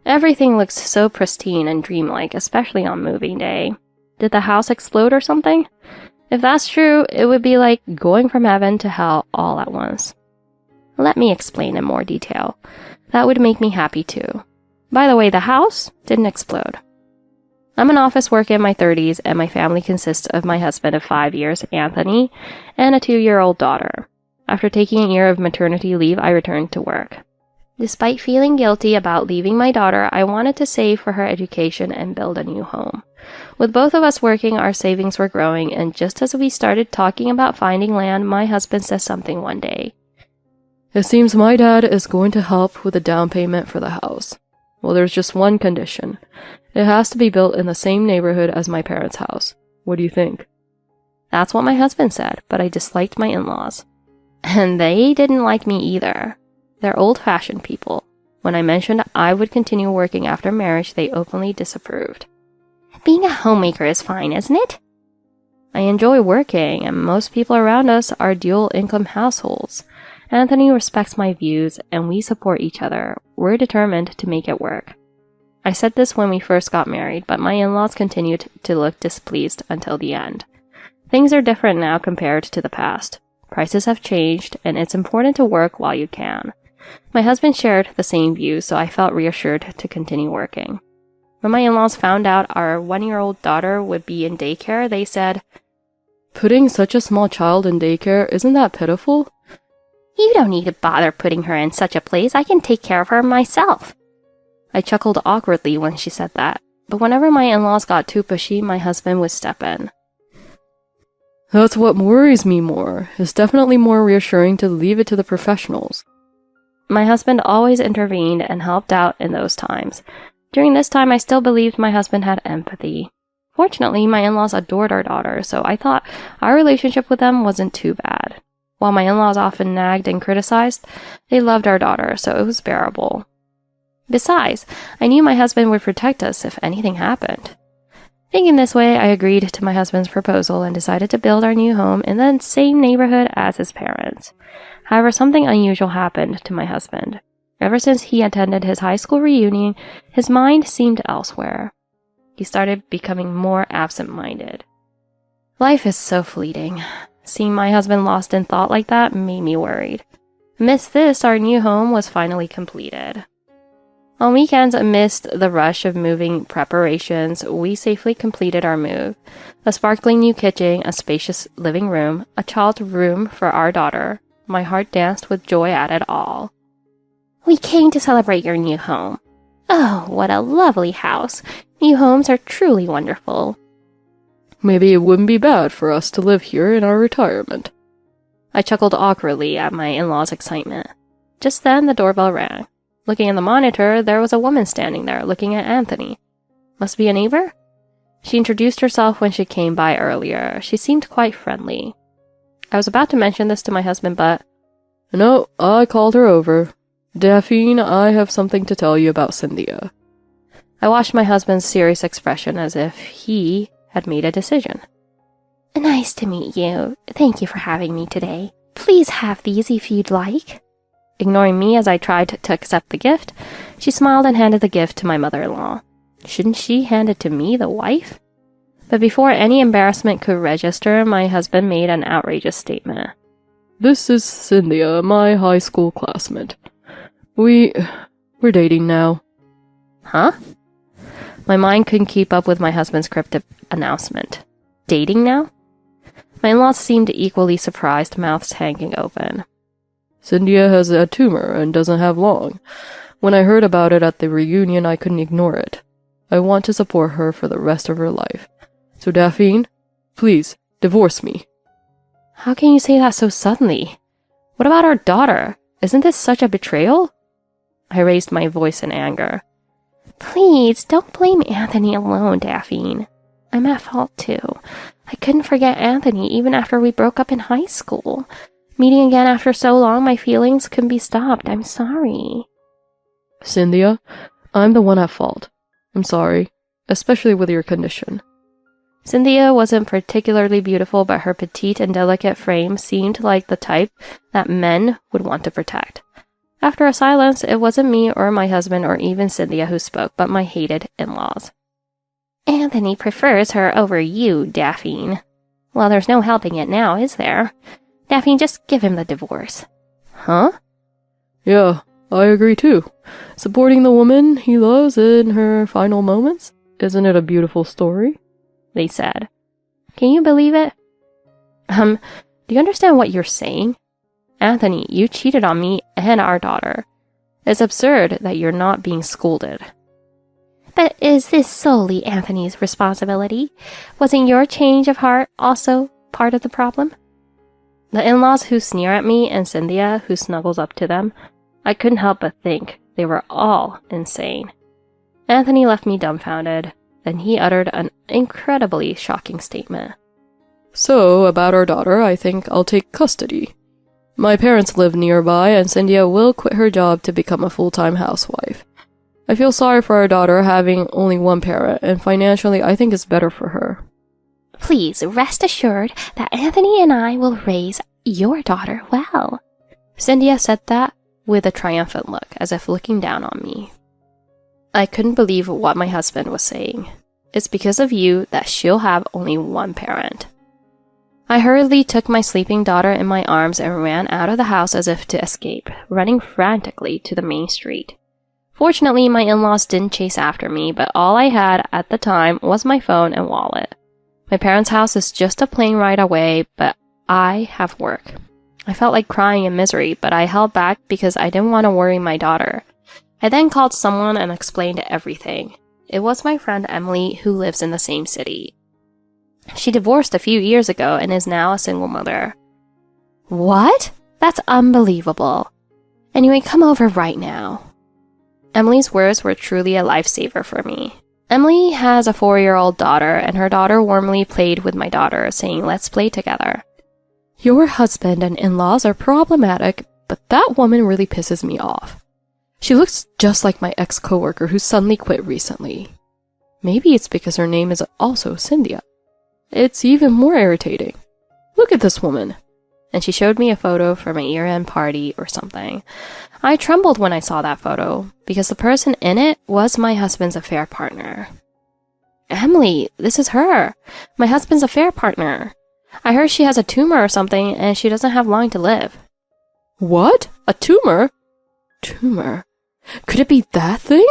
Everything looks so pristine and dreamlike, especially on moving day. Did the house explode or something? If that's true, it would be like going from heaven to hell all at once. Let me explain in more detail. That would make me happy too. By the way, the house didn't explode. I'm an office worker in my 30s, and my family consists of my husband of 5 years, Anthony, and a 2-year-old daughter. After taking a year of maternity leave, I returned to work. Despite feeling guilty about leaving my daughter, I wanted to save for her education and build a new home. With both of us working, our savings were growing, and just as we started talking about finding land, my husband said something one day. It seems my dad is going to help with the down payment for the house. Well, there's just one condition. It has to be built in the same neighborhood as my parents' house. What do you think? That's what my husband said, but I disliked my in-laws. And they didn't like me either. They're old-fashioned people. When I mentioned I would continue working after marriage, they openly disapproved. Being a homemaker is fine, isn't it? I enjoy working, and most people around us are dual-income households. Anthony respects my views, and we support each other. We're determined to make it work. I said this when we first got married, but my in-laws continued to look displeased until the end. Things are different now compared to the past. Prices have changed, and it's important to work while you can. My husband shared the same view, so I felt reassured to continue working. When my in-laws found out our 1-year-old daughter would be in daycare, they said, "Putting such a small child in daycare, isn't that pitiful?" "You don't need to bother putting her in such a place. I can take care of her myself." I chuckled awkwardly when she said that, but whenever my in-laws got too pushy, my husband would step in. That's what worries me more. It's definitely more reassuring to leave it to the professionals. My husband always intervened and helped out in those times. During this time, I still believed my husband had empathy. Fortunately, my in-laws adored our daughter, so I thought our relationship with them wasn't too bad. While my in-laws often nagged and criticized, they loved our daughter, so it was bearable. Besides, I knew my husband would protect us if anything happened. Thinking this way, I agreed to my husband's proposal and decided to build our new home in the same neighborhood as his parents. However, something unusual happened to my husband. Ever since he attended his high school reunion, his mind seemed elsewhere. He started becoming more absent-minded. Life is so fleeting. Seeing my husband lost in thought like that made me worried. Amidst this, our new home was finally completed. On weekends, amidst the rush of moving preparations, we safely completed our move. A sparkling new kitchen, a spacious living room, a child room for our daughter. My heart danced with joy at it all. "We came to celebrate your new home." "Oh, what a lovely house. New homes are truly wonderful." Maybe it wouldn't be bad for us to live here in our retirement. I chuckled awkwardly at my in-laws' excitement. Just then, the doorbell rang. Looking at the monitor, there was a woman standing there, looking at Anthony. Must be a neighbor? She introduced herself when she came by earlier. She seemed quite friendly. I was about to mention this to my husband, but... No, I called her over. Daphne, I have something to tell you about Cynthia. I watched my husband's serious expression as if he had made a decision. "Nice to meet you. Thank you for having me today. Please have these if you'd like." Ignoring me as I tried to accept the gift, she smiled and handed the gift to my mother-in-law. Shouldn't she hand it to me, the wife? But before any embarrassment could register, my husband made an outrageous statement. This is Cynthia, my high school classmate. We're dating now. Huh? My mind couldn't keep up with my husband's cryptic announcement. Dating now? My in-laws seemed equally surprised, mouths hanging open. Cynthia has a tumor and doesn't have long. When I heard about it at the reunion, I couldn't ignore it. I want to support her for the rest of her life. So Daphne, please, divorce me. How can you say that so suddenly? What about our daughter? Isn't this such a betrayal? I raised my voice in anger. Please, don't blame Anthony alone, Daphne. I'm at fault too. I couldn't forget Anthony even after we broke up in high school. Meeting again after so long, my feelings couldn't be stopped. I'm sorry. Cynthia, I'm the one at fault. I'm sorry, especially with your condition. Cynthia wasn't particularly beautiful, but her petite and delicate frame seemed like the type that men would want to protect. After a silence, it wasn't me or my husband or even Cynthia who spoke, but my hated in-laws. Anthony prefers her over you, Daphne. Well, there's no helping it now, is there? Daphne, just give him the divorce. Huh? Yeah, I agree too. Supporting the woman he loves in her final moments? Isn't it a beautiful story? They said. Can you believe it? Do you understand what you're saying? Anthony, you cheated on me and our daughter. It's absurd that you're not being scolded. But is this solely Anthony's responsibility? Wasn't your change of heart also part of the problem? The in-laws who sneer at me and Cynthia who snuggles up to them, I couldn't help but think they were all insane. Anthony left me dumbfounded. Then he uttered an incredibly shocking statement. So, about our daughter, I think I'll take custody. My parents live nearby, and Cynthia will quit her job to become a full-time housewife. I feel sorry for our daughter having only one parent, and financially I think it's better for her. Please rest assured that Anthony and I will raise your daughter well. Cynthia said that with a triumphant look, as if looking down on me. I couldn't believe what my husband was saying. It's because of you that she'll have only one parent. I hurriedly took my sleeping daughter in my arms and ran out of the house as if to escape, running frantically to the main street. Fortunately, my in-laws didn't chase after me, but all I had at the time was my phone and wallet. My parents' house is just a plane ride away, but I have work. I felt like crying in misery, but I held back because I didn't want to worry my daughter. I then called someone and explained everything. It was my friend Emily, who lives in the same city. She divorced a few years ago and is now a single mother. What? That's unbelievable. Anyway, come over right now. Emily's words were truly a lifesaver for me. Emily has a 4-year-old daughter, and her daughter warmly played with my daughter, saying, "Let's play together." Your husband and in-laws are problematic, but that woman really pisses me off. She looks just like my ex-coworker who suddenly quit recently. Maybe it's because her name is also Cynthia. It's even more irritating. Look at this woman. And she showed me a photo from a year-end party or something. I trembled when I saw that photo, because the person in it was my husband's affair partner. Emily, this is her. My husband's affair partner. I heard she has a tumor or something, and she doesn't have long to live. What? A tumor? Tumor? Could it be that thing?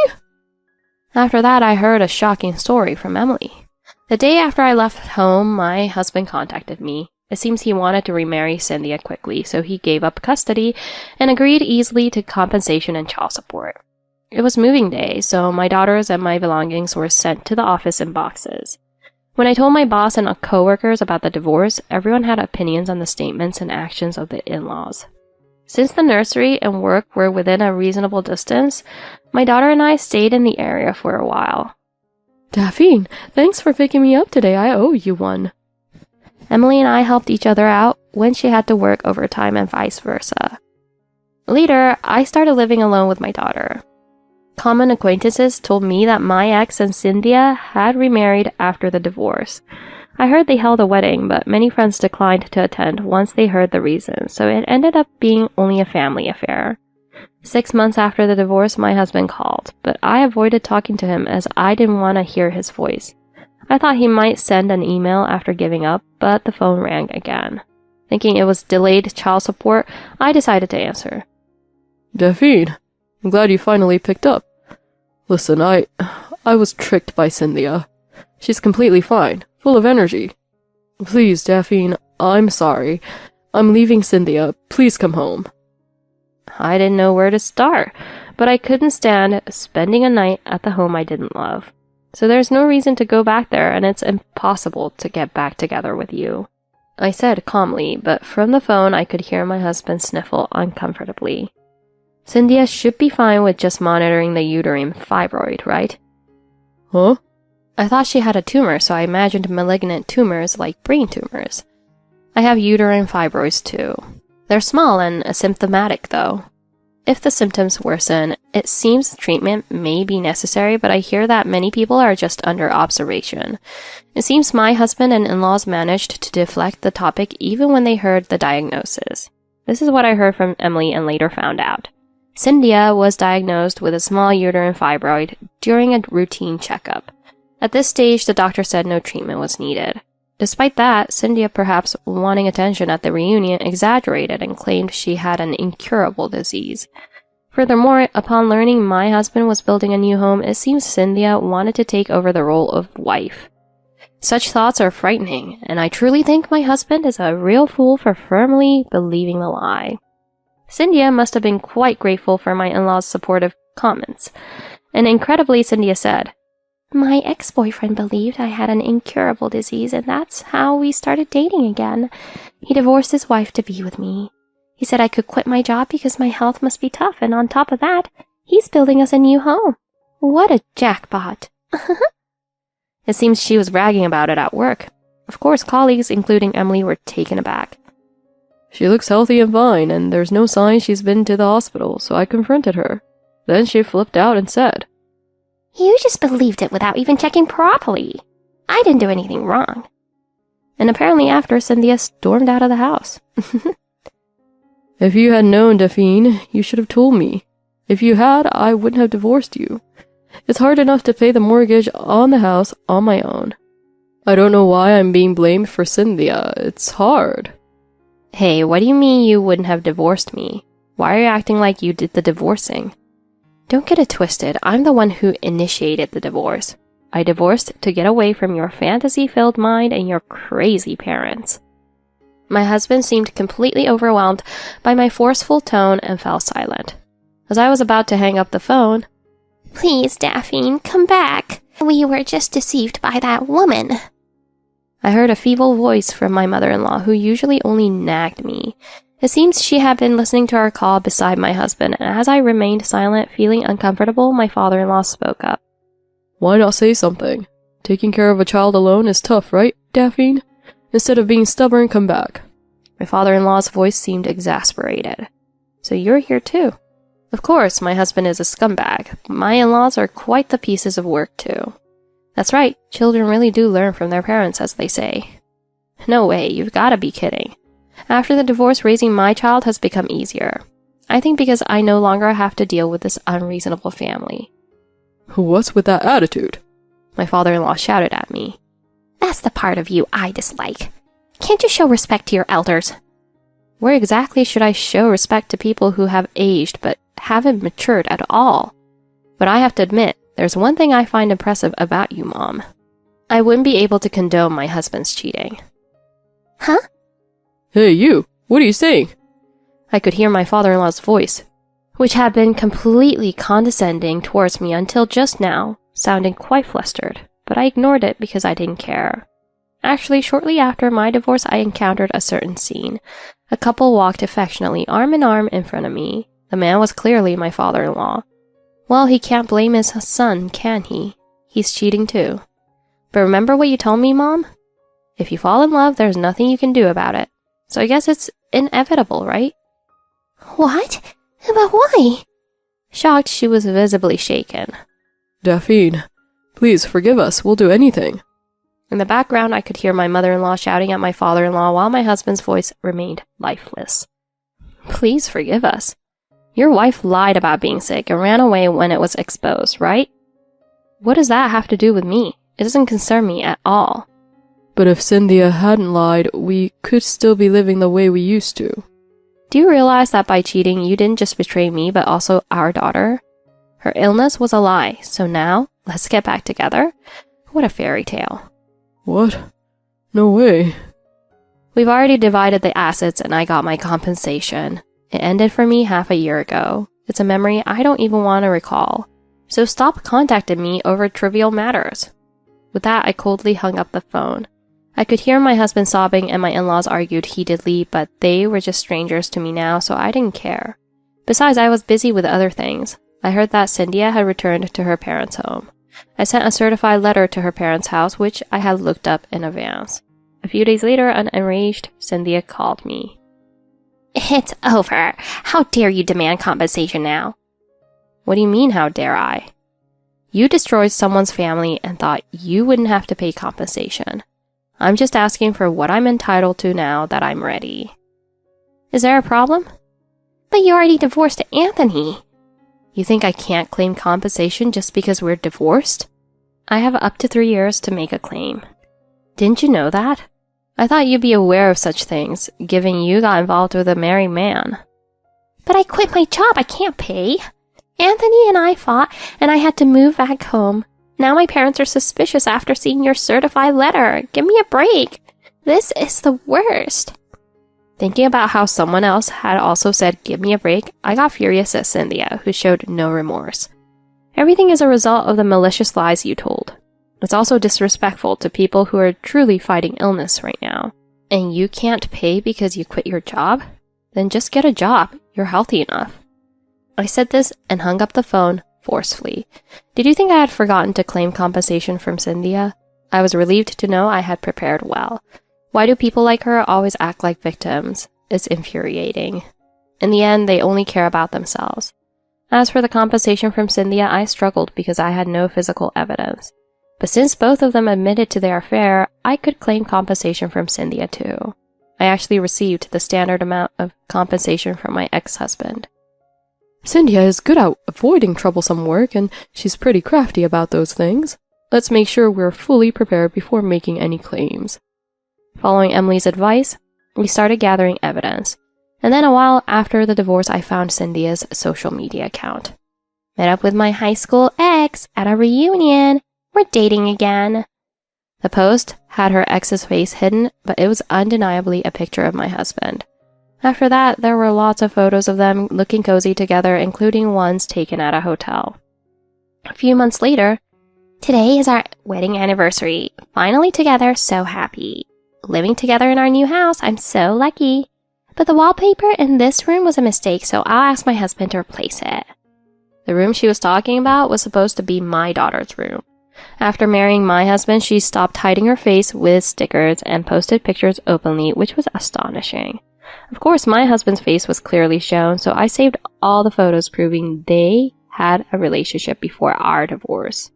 After that, I heard a shocking story from Emily. The day after I left home, my husband contacted me. It seems he wanted to remarry Cynthia quickly, so he gave up custody and agreed easily to compensation and child support. It was moving day, so my daughters and my belongings were sent to the office in boxes. When I told my boss and coworkers about the divorce, everyone had opinions on the statements and actions of the in-laws. Since the nursery and work were within a reasonable distance, my daughter and I stayed in the area for a while. Daphne, thanks for picking me up today. I owe you one. Emily and I helped each other out when she had to work overtime and vice versa. Later, I started living alone with my daughter. Common acquaintances told me that my ex and Cynthia had remarried after the divorce. I heard they held a wedding, but many friends declined to attend once they heard the reason, so it ended up being only a family affair. 6 months after the divorce, my husband called, but I avoided talking to him as I didn't want to hear his voice. I thought he might send an email after giving up, but the phone rang again. Thinking it was delayed child support, I decided to answer. Daphne, I'm glad you finally picked up. Listen, I was tricked by Cynthia. She's completely fine, full of energy. Please, Daphne, I'm sorry. I'm leaving Cynthia. Please come home. I didn't know where to start, but I couldn't stand spending a night at the home I didn't love. So there's no reason to go back there, and it's impossible to get back together with you. I said calmly, but from the phone I could hear my husband sniffle uncomfortably. Cynthia should be fine with just monitoring the uterine fibroid, right? Huh? I thought she had a tumor, so I imagined malignant tumors like brain tumors. I have uterine fibroids too. They're small and asymptomatic though. If the symptoms worsen, it seems treatment may be necessary, but I hear that many people are just under observation. It seems my husband and in-laws managed to deflect the topic even when they heard the diagnosis. This is what I heard from Emily and later found out. Cynthia was diagnosed with a small uterine fibroid during a routine checkup. At this stage, the doctor said no treatment was needed. Despite that, Cynthia, perhaps wanting attention at the reunion, exaggerated and claimed she had an incurable disease. Furthermore, upon learning my husband was building a new home, it seems Cynthia wanted to take over the role of wife. Such thoughts are frightening, and I truly think my husband is a real fool for firmly believing the lie. Cynthia must have been quite grateful for my in-laws' supportive comments. And incredibly, Cynthia said, "My ex-boyfriend believed I had an incurable disease, and that's how we started dating again. He divorced his wife to be with me. He said I could quit my job because my health must be tough, and on top of that, he's building us a new home. What a jackpot." It seems she was bragging about it at work. Of course, colleagues, including Emily, were taken aback. She looks healthy and fine, and there's no sign she's been to the hospital, so I confronted her. Then she flipped out and said, You just believed it without even checking properly. I didn't do anything wrong. And apparently after, Cynthia stormed out of the house. If you had known, Daphne, you should have told me. If you had, I wouldn't have divorced you. It's hard enough to pay the mortgage on the house on my own. I don't know why I'm being blamed for Cynthia. It's hard. Hey, what do you mean you wouldn't have divorced me? Why are you acting like you did the divorcing? Don't get it twisted. I'm the one who initiated the divorce. I divorced to get away from your fantasy-filled mind and your crazy parents. My husband seemed completely overwhelmed by my forceful tone and fell silent. As I was about to hang up the phone, Please, Daphne, come back. We were just deceived by that woman. I heard a feeble voice from my mother-in-law, who usually only nagged me. It seems she had been listening to our call beside my husband, and as I remained silent, feeling uncomfortable, my father-in-law spoke up. Why not say something? Taking care of a child alone is tough, right, Daphne? Instead of being stubborn, come back. My father-in-law's voice seemed exasperated. So you're here too? Of course, my husband is a scumbag. My in-laws are quite the pieces of work too. That's right, children really do learn from their parents, as they say. No way, you've gotta be kidding. After the divorce, raising my child has become easier. I think because I no longer have to deal with this unreasonable family. What's with that attitude? My father-in-law shouted at me. That's the part of you I dislike. Can't you show respect to your elders? Where exactly should I show respect to people who have aged but haven't matured at all? But I have to admit, there's one thing I find impressive about you, Mom. I wouldn't be able to condone my husband's cheating. Huh? Hey, you! What are you saying? I could hear my father-in-law's voice, which had been completely condescending towards me until just now, sounding quite flustered, but I ignored it because I didn't care. Actually, shortly after my divorce, I encountered a certain scene. A couple walked affectionately arm in arm in front of me. The man was clearly my father-in-law. Well, he can't blame his son, can he? He's cheating too. But remember what you told me, Mom? If you fall in love, there's nothing you can do about it. So I guess it's inevitable, right? What? But why? Shocked, she was visibly shaken. Daphne, please forgive us. We'll do anything. In the background, I could hear my mother-in-law shouting at my father-in-law while my husband's voice remained lifeless. Please forgive us. Your wife lied about being sick and ran away when it was exposed, right? What does that have to do with me? It doesn't concern me at all. But if Cynthia hadn't lied, we could still be living the way we used to. Do you realize that by cheating, you didn't just betray me, but also our daughter? Her illness was a lie, so now, let's get back together? What a fairy tale. What? No way. We've already divided the assets and I got my compensation. It ended for me half a year ago. It's a memory I don't even want to recall. So stop contacting me over trivial matters. With that, I coldly hung up the phone. I could hear my husband sobbing and my in-laws argued heatedly, but they were just strangers to me now, so I didn't care. Besides, I was busy with other things. I heard that Cynthia had returned to her parents' home. I sent a certified letter to her parents' house, which I had looked up in advance. A few days later, an enraged Cynthia called me. It's over. How dare you demand compensation now? What do you mean, how dare I? You destroyed someone's family and thought you wouldn't have to pay compensation. I'm just asking for what I'm entitled to now that I'm ready. Is there a problem? But you already divorced Anthony. You think I can't claim compensation just because we're divorced? I have up to 3 years to make a claim. Didn't you know that? I thought you'd be aware of such things, given you got involved with a married man. But I quit my job. I can't pay. Anthony and I fought, and I had to move back home. Now my parents are suspicious after seeing your certified letter. Give me a break. This is the worst. Thinking about how someone else had also said, give me a break, I got furious at Cynthia, who showed no remorse. Everything is a result of the malicious lies you told. It's also disrespectful to people who are truly fighting illness right now. And you can't pay because you quit your job? Then just get a job. You're healthy enough. I said this and hung up the phone forcefully. Did you think I had forgotten to claim compensation from Cynthia? I was relieved to know I had prepared well. Why do people like her always act like victims? It's infuriating. In the end, they only care about themselves. As for the compensation from Cynthia, I struggled because I had no physical evidence. But since both of them admitted to their affair, I could claim compensation from Cynthia too. I actually received the standard amount of compensation from my ex-husband. Cynthia is good at avoiding troublesome work, and she's pretty crafty about those things. Let's make sure we're fully prepared before making any claims. Following Emily's advice, we started gathering evidence. And then a while after the divorce, I found Cynthia's social media account. Met up with my high school ex at a reunion. We're dating again. The post had her ex's face hidden, but it was undeniably a picture of my husband. After that, there were lots of photos of them looking cozy together, including ones taken at a hotel. A few months later, today is our wedding anniversary. Finally together, so happy. Living together in our new house, I'm so lucky. But the wallpaper in this room was a mistake, so I'll ask my husband to replace it. The room she was talking about was supposed to be my daughter's room. After marrying my husband, she stopped hiding her face with stickers and posted pictures openly, which was astonishing. Of course, my husband's face was clearly shown, so I saved all the photos proving they had a relationship before our divorce.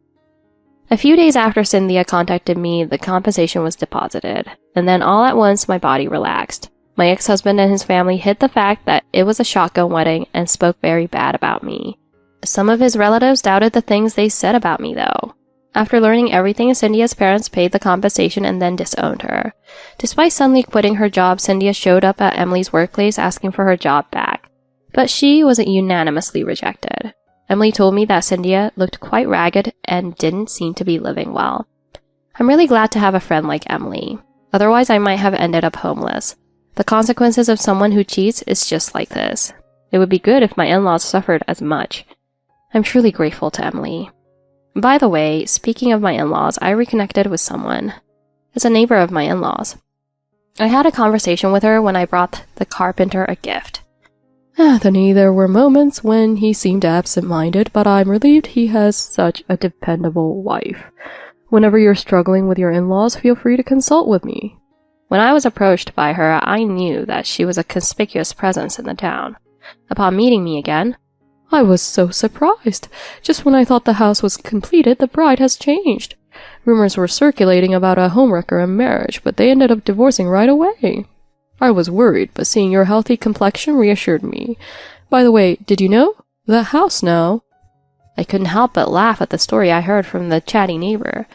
A few days after Cynthia contacted me, the compensation was deposited, and then all at once my body relaxed. My ex-husband and his family hid the fact that it was a shotgun wedding and spoke very bad about me. Some of his relatives doubted the things they said about me, though. After learning everything, Cynthia's parents paid the compensation and then disowned her. Despite suddenly quitting her job, Cynthia showed up at Emily's workplace asking for her job back. But she was unanimously rejected. Emily told me that Cynthia looked quite ragged and didn't seem to be living well. I'm really glad to have a friend like Emily. Otherwise, I might have ended up homeless. The consequences of someone who cheats is just like this. It would be good if my in-laws suffered as much. I'm truly grateful to Emily. By the way, speaking of my in-laws, I reconnected with someone. It's a neighbor of my in-laws. I had a conversation with her when I brought the carpenter a gift. Anthony, there were moments when he seemed absent-minded, but I'm relieved he has such a dependable wife. Whenever you're struggling with your in-laws, feel free to consult with me. When I was approached by her, I knew that she was a conspicuous presence in the town. Upon meeting me again, I was so surprised. Just when I thought the house was completed, the bride has changed. Rumors were circulating about a homewrecker and marriage, but they ended up divorcing right away. I was worried, but seeing your healthy complexion reassured me. By the way, did you know? The house now. I couldn't help but laugh at the story I heard from the chatty neighbor.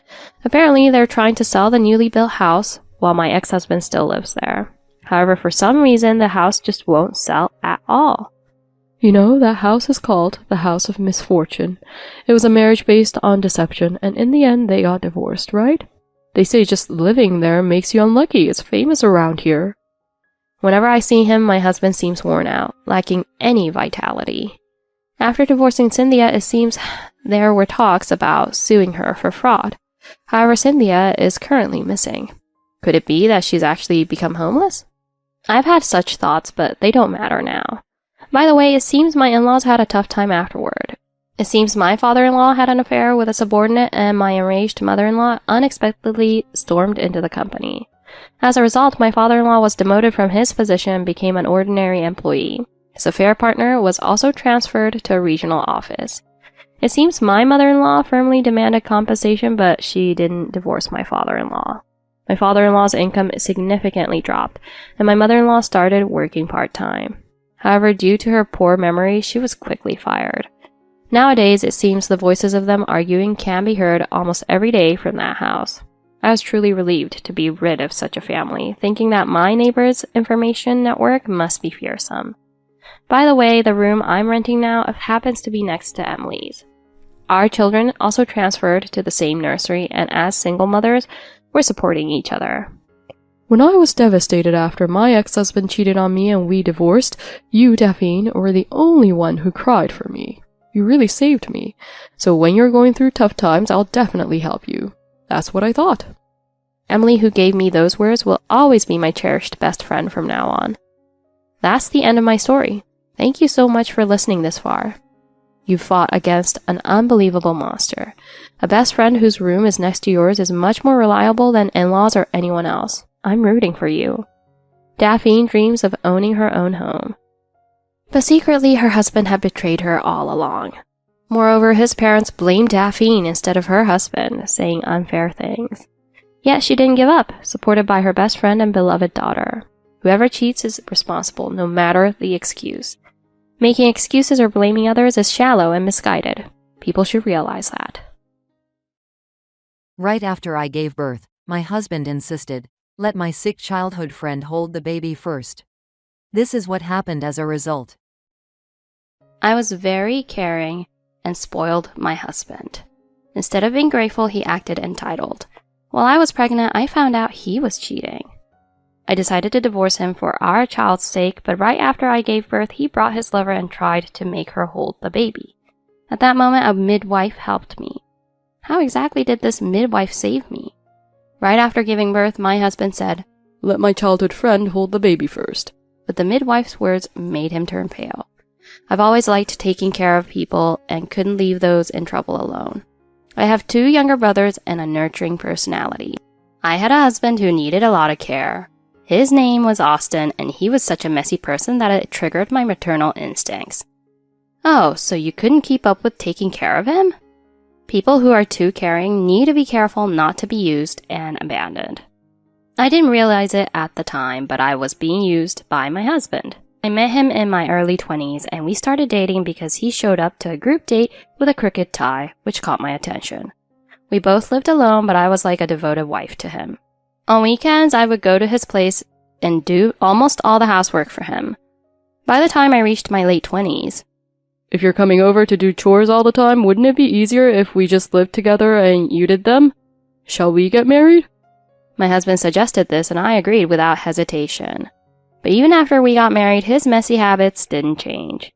Apparently, they're trying to sell the newly built house while my ex-husband still lives there. However, for some reason, the house just won't sell at all. You know, that house is called the House of Misfortune. It was a marriage based on deception, and in the end, they got divorced, right? They say just living there makes you unlucky. It's famous around here. Whenever I see him, my husband seems worn out, lacking any vitality. After divorcing Cynthia, it seems there were talks about suing her for fraud. However, Cynthia is currently missing. Could it be that she's actually become homeless? I've had such thoughts, but they don't matter now. By the way, it seems my in-laws had a tough time afterward. It seems my father-in-law had an affair with a subordinate, and my enraged mother-in-law unexpectedly stormed into the company. As a result, my father-in-law was demoted from his position and became an ordinary employee. His affair partner was also transferred to a regional office. It seems my mother-in-law firmly demanded compensation, but she didn't divorce my father-in-law. My father-in-law's income significantly dropped, and my mother-in-law started working part-time. However, due to her poor memory, she was quickly fired. Nowadays, it seems the voices of them arguing can be heard almost every day from that house. I was truly relieved to be rid of such a family, thinking that my neighbor's information network must be fearsome. By the way, the room I'm renting now happens to be next to Emily's. Our children also transferred to the same nursery, and as single mothers, we're supporting each other. When I was devastated after my ex-husband cheated on me and we divorced, you, Daphne, were the only one who cried for me. You really saved me. So when you're going through tough times, I'll definitely help you. That's what I thought. Emily, who gave me those words, will always be my cherished best friend from now on. That's the end of my story. Thank you so much for listening this far. You fought against an unbelievable monster. A best friend whose room is next to yours is much more reliable than in-laws or anyone else. I'm rooting for you. Daphne dreams of owning her own home. But secretly, her husband had betrayed her all along. Moreover, his parents blamed Daphne instead of her husband, saying unfair things. Yet she didn't give up, supported by her best friend and beloved daughter. Whoever cheats is responsible, no matter the excuse. Making excuses or blaming others is shallow and misguided. People should realize that. Right after I gave birth, my husband insisted, let my sick childhood friend hold the baby first. This is what happened as a result. I was very caring and spoiled my husband. Instead of being grateful, he acted entitled. While I was pregnant, I found out he was cheating. I decided to divorce him for our child's sake, but right after I gave birth, he brought his lover and tried to make her hold the baby. At that moment, a midwife helped me. How exactly did this midwife save me? Right after giving birth, my husband said, Let my childhood friend hold the baby first. But the midwife's words made him turn pale. I've always liked taking care of people and couldn't leave those in trouble alone. I have 2 younger brothers and a nurturing personality. I had a husband who needed a lot of care. His name was Austin, and he was such a messy person that it triggered my maternal instincts. Oh, so you couldn't keep up with taking care of him? People who are too caring need to be careful not to be used and abandoned. I didn't realize it at the time, but I was being used by my husband. I met him in my early 20s, and we started dating because he showed up to a group date with a crooked tie, which caught my attention. We both lived alone, but I was like a devoted wife to him. On weekends, I would go to his place and do almost all the housework for him. By the time I reached my late 20s, If you're coming over to do chores all the time, wouldn't it be easier if we just lived together and you did them? Shall we get married? my husband suggested this, and I agreed without hesitation. But even after we got married, his messy habits didn't change.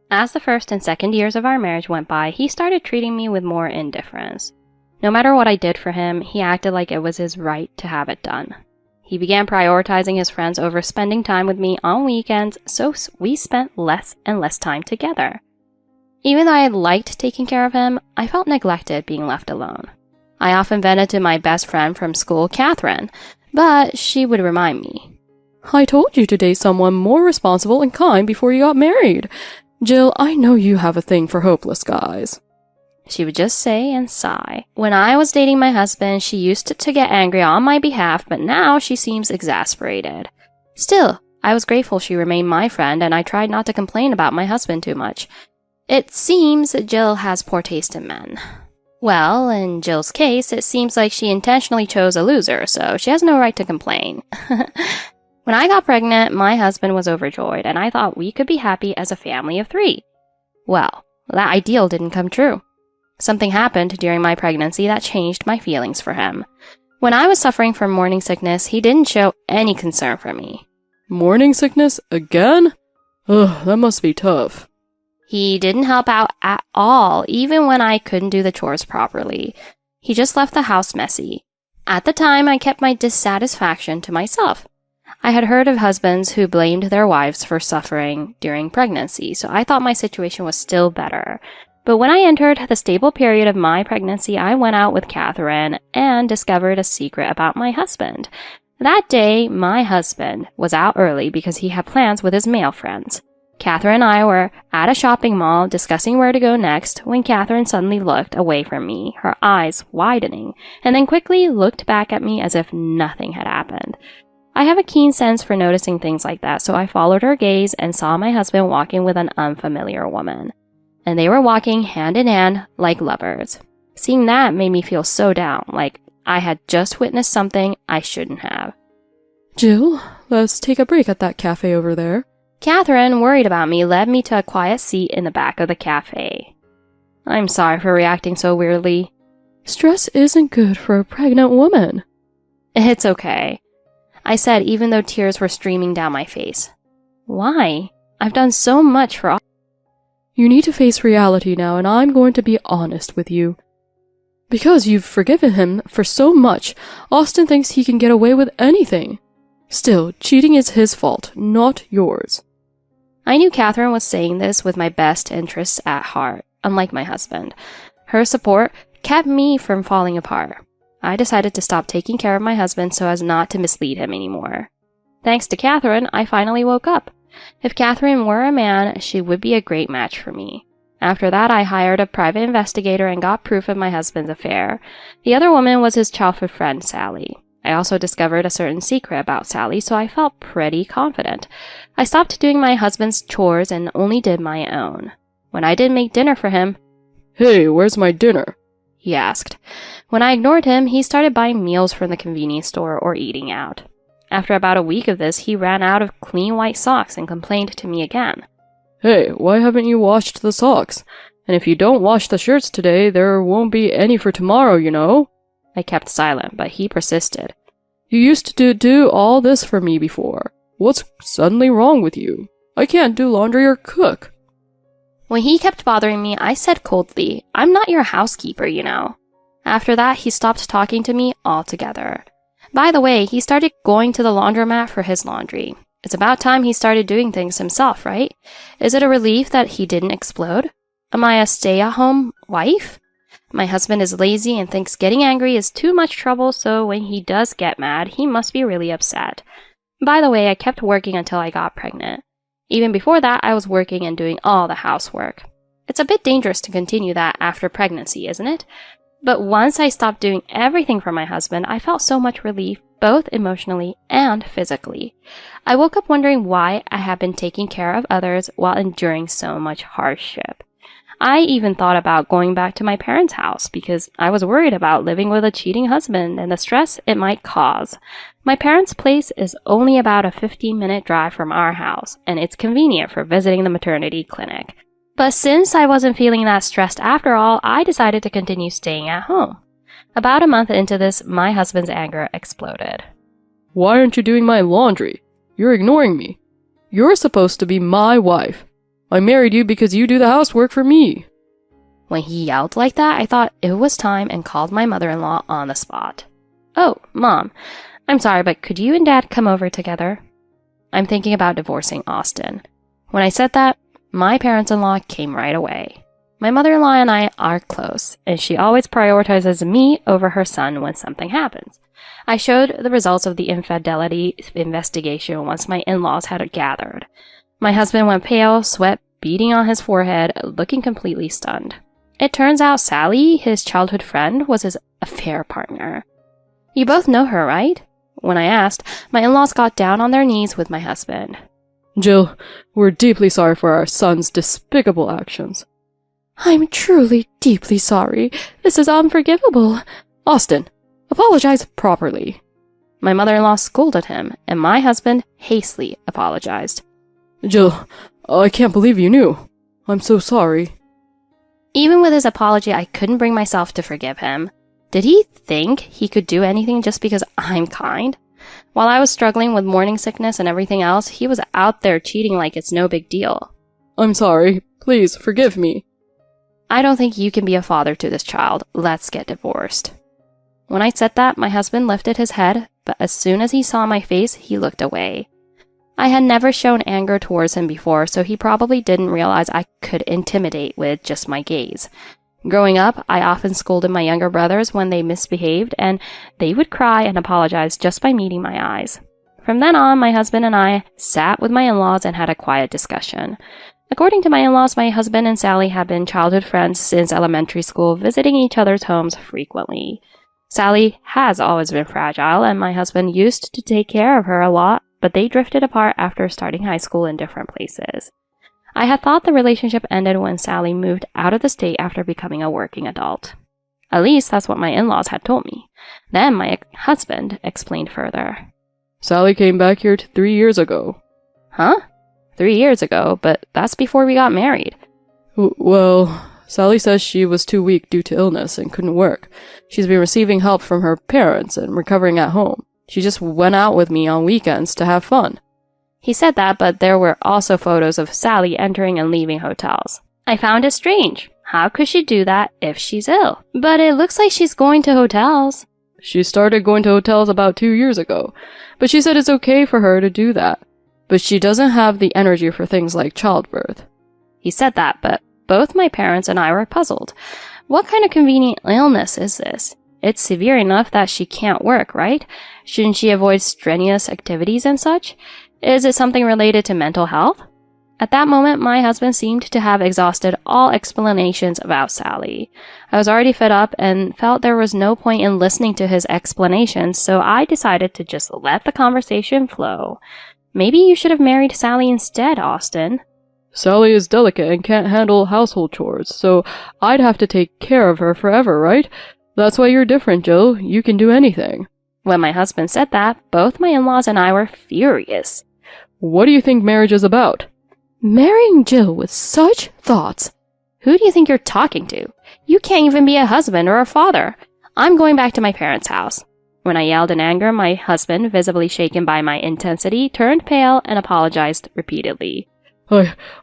As the first and second years of our marriage went by, he started treating me with more indifference. No matter what I did for him, he acted like it was his right to have it done. He began prioritizing his friends over spending time with me on weekends, so we spent less and less time together. Even though I liked taking care of him, I felt neglected being left alone. I often vented to my best friend from school, Catherine, but she would remind me. I told you to date someone more responsible and kind before you got married. Jill, I know you have a thing for hopeless guys. She would just say and sigh. When I was dating my husband, she used to get angry on my behalf, but now she seems exasperated. Still, I was grateful she remained my friend, and I tried not to complain about my husband too much. It seems Jill has poor taste in men. Well, in Jill's case, it seems like she intentionally chose a loser, so she has no right to complain. When I got pregnant, my husband was overjoyed, and I thought we could be happy as a family of 3. Well, that ideal didn't come true. Something happened during my pregnancy that changed my feelings for him. When I was suffering from morning sickness, he didn't show any concern for me. Morning sickness again? Ugh, that must be tough. He didn't help out at all, even when I couldn't do the chores properly. He just left the house messy. At the time, I kept my dissatisfaction to myself. I had heard of husbands who blamed their wives for suffering during pregnancy, so I thought my situation was still better. But when I entered the stable period of my pregnancy, I went out with Catherine and discovered a secret about my husband. That day, my husband was out early because he had plans with his male friends. Catherine and I were at a shopping mall discussing where to go next when Catherine suddenly looked away from me, her eyes widening, and then quickly looked back at me as if nothing had happened. I have a keen sense for noticing things like that, so I followed her gaze and saw my husband walking with an unfamiliar woman. And they were walking hand in hand like lovers. Seeing that made me feel so down, like I had just witnessed something I shouldn't have. Jill, let's take a break at that cafe over there. Catherine, worried about me, led me to a quiet seat in the back of the cafe. I'm sorry for reacting so weirdly. Stress isn't good for a pregnant woman. It's okay, I said, even though tears were streaming down my face. Why? I've done so much for... You need to face reality now, and I'm going to be honest with you. Because you've forgiven him for so much, Austin thinks he can get away with anything. Still, cheating is his fault, not yours. I knew Catherine was saying this with my best interests at heart, unlike my husband. Her support kept me from falling apart. I decided to stop taking care of my husband so as not to mislead him anymore. Thanks to Catherine, I finally woke up. If Catherine were a man, she would be a great match for me. After that, I hired a private investigator and got proof of my husband's affair. The other woman was his childhood friend, Sally. I also discovered a certain secret about Sally, so I felt pretty confident. I stopped doing my husband's chores and only did my own. When I did make dinner for him, "Hey, where's my dinner?" he asked. When I ignored him, he started buying meals from the convenience store or eating out. After about a week of this, he ran out of clean white socks and complained to me again. "Hey, why haven't you washed the socks? And if you don't wash the shirts today, there won't be any for tomorrow, you know?" I kept silent, but he persisted. "You used to do all this for me before. What's suddenly wrong with you? I can't do laundry or cook." When he kept bothering me, I said coldly, "I'm not your housekeeper, you know." After that, he stopped talking to me altogether. By the way, he started going to the laundromat for his laundry. It's about time he started doing things himself, right? Is it a relief that he didn't explode? Am I a stay-at-home wife? My husband is lazy and thinks getting angry is too much trouble, so when he does get mad, he must be really upset. By the way, I kept working until I got pregnant. Even before that, I was working and doing all the housework. It's a bit dangerous to continue that after pregnancy, isn't it? But once I stopped doing everything for my husband, I felt so much relief, both emotionally and physically. I woke up wondering why I had been taking care of others while enduring so much hardship. I even thought about going back to my parents' house because I was worried about living with a cheating husband and the stress it might cause. My parents' place is only about a 15-minute drive from our house, and it's convenient for visiting the maternity clinic. But since I wasn't feeling that stressed after all, I decided to continue staying at home. About a month into this, my husband's anger exploded. "Why aren't you doing my laundry? You're ignoring me. You're supposed to be my wife. I married you because you do the housework for me." When he yelled like that, I thought it was time and called my mother-in-law on the spot. "Oh, Mom, I'm sorry, but could you and Dad come over together? I'm thinking about divorcing Austin." When I said that, my parents-in-law came right away. My mother-in-law and I are close, and she always prioritizes me over her son when something happens. I showed the results of the infidelity investigation once my in-laws had gathered. My husband went pale, sweat beading on his forehead, looking completely stunned. It turns out Sally, his childhood friend, was his affair partner. "You both know her, right?" When I asked, my in-laws got down on their knees with my husband. "Jill, we're deeply sorry for our son's despicable actions. I'm truly, deeply sorry. This is unforgivable. Austin, apologize properly. My mother-in-law scolded him, and my husband hastily apologized. Jill, I can't believe you knew. I'm so sorry. Even with his apology, I couldn't bring myself to forgive him. Did he think he could do anything just because I'm kind? While I was struggling with morning sickness and everything else, he was out there cheating like it's no big deal. I'm sorry. Please forgive me. I don't think you can be a father to this child. Let's get divorced. When I said that, my husband lifted his head, but as soon as he saw my face, he looked away. I had never shown anger towards him before, so he probably didn't realize I could intimidate with just my gaze. Growing up, I often scolded my younger brothers when they misbehaved, and they would cry and apologize just by meeting my eyes. From then on, my husband and I sat with my in-laws and had a quiet discussion. According to my in-laws, my husband and Sally had been childhood friends since elementary school, visiting each other's homes frequently. Sally has always been fragile, and my husband used to take care of her a lot, but they drifted apart after starting high school in different places. I had thought the relationship ended when Sally moved out of the state after becoming a working adult. At least that's what my in-laws had told me. Then my husband explained further. Sally came back here 3 years ago. Huh? 3 years ago, but that's before we got married. Well, Sally says she was too weak due to illness and couldn't work. She's been receiving help from her parents and recovering at home. She just went out with me on weekends to have fun. He said that, but there were also photos of Sally entering and leaving hotels. I found it strange. How could she do that if she's ill? But it looks like she's going to hotels. She started going to hotels about 2 years ago, but she said it's okay for her to do that. But she doesn't have the energy for things like childbirth. He said that, but both my parents and I were puzzled. What kind of convenient illness is this? It's severe enough that she can't work, right? Shouldn't she avoid strenuous activities and such? Is it something related to mental health? At that moment, my husband seemed to have exhausted all explanations about Sally. I was already fed up and felt there was no point in listening to his explanations, so I decided to just let the conversation flow. Maybe you should have married Sally instead, Austin. Sally is delicate and can't handle household chores, so I'd have to take care of her forever, right? That's why you're different, Jill. You can do anything. When my husband said that, both my in-laws and I were furious. What do you think marriage is about? Marrying Jill with such thoughts. Who do you think you're talking to? You can't even be a husband or a father. I'm going back to my parents' house. When I yelled in anger, my husband, visibly shaken by my intensity, turned pale and apologized repeatedly.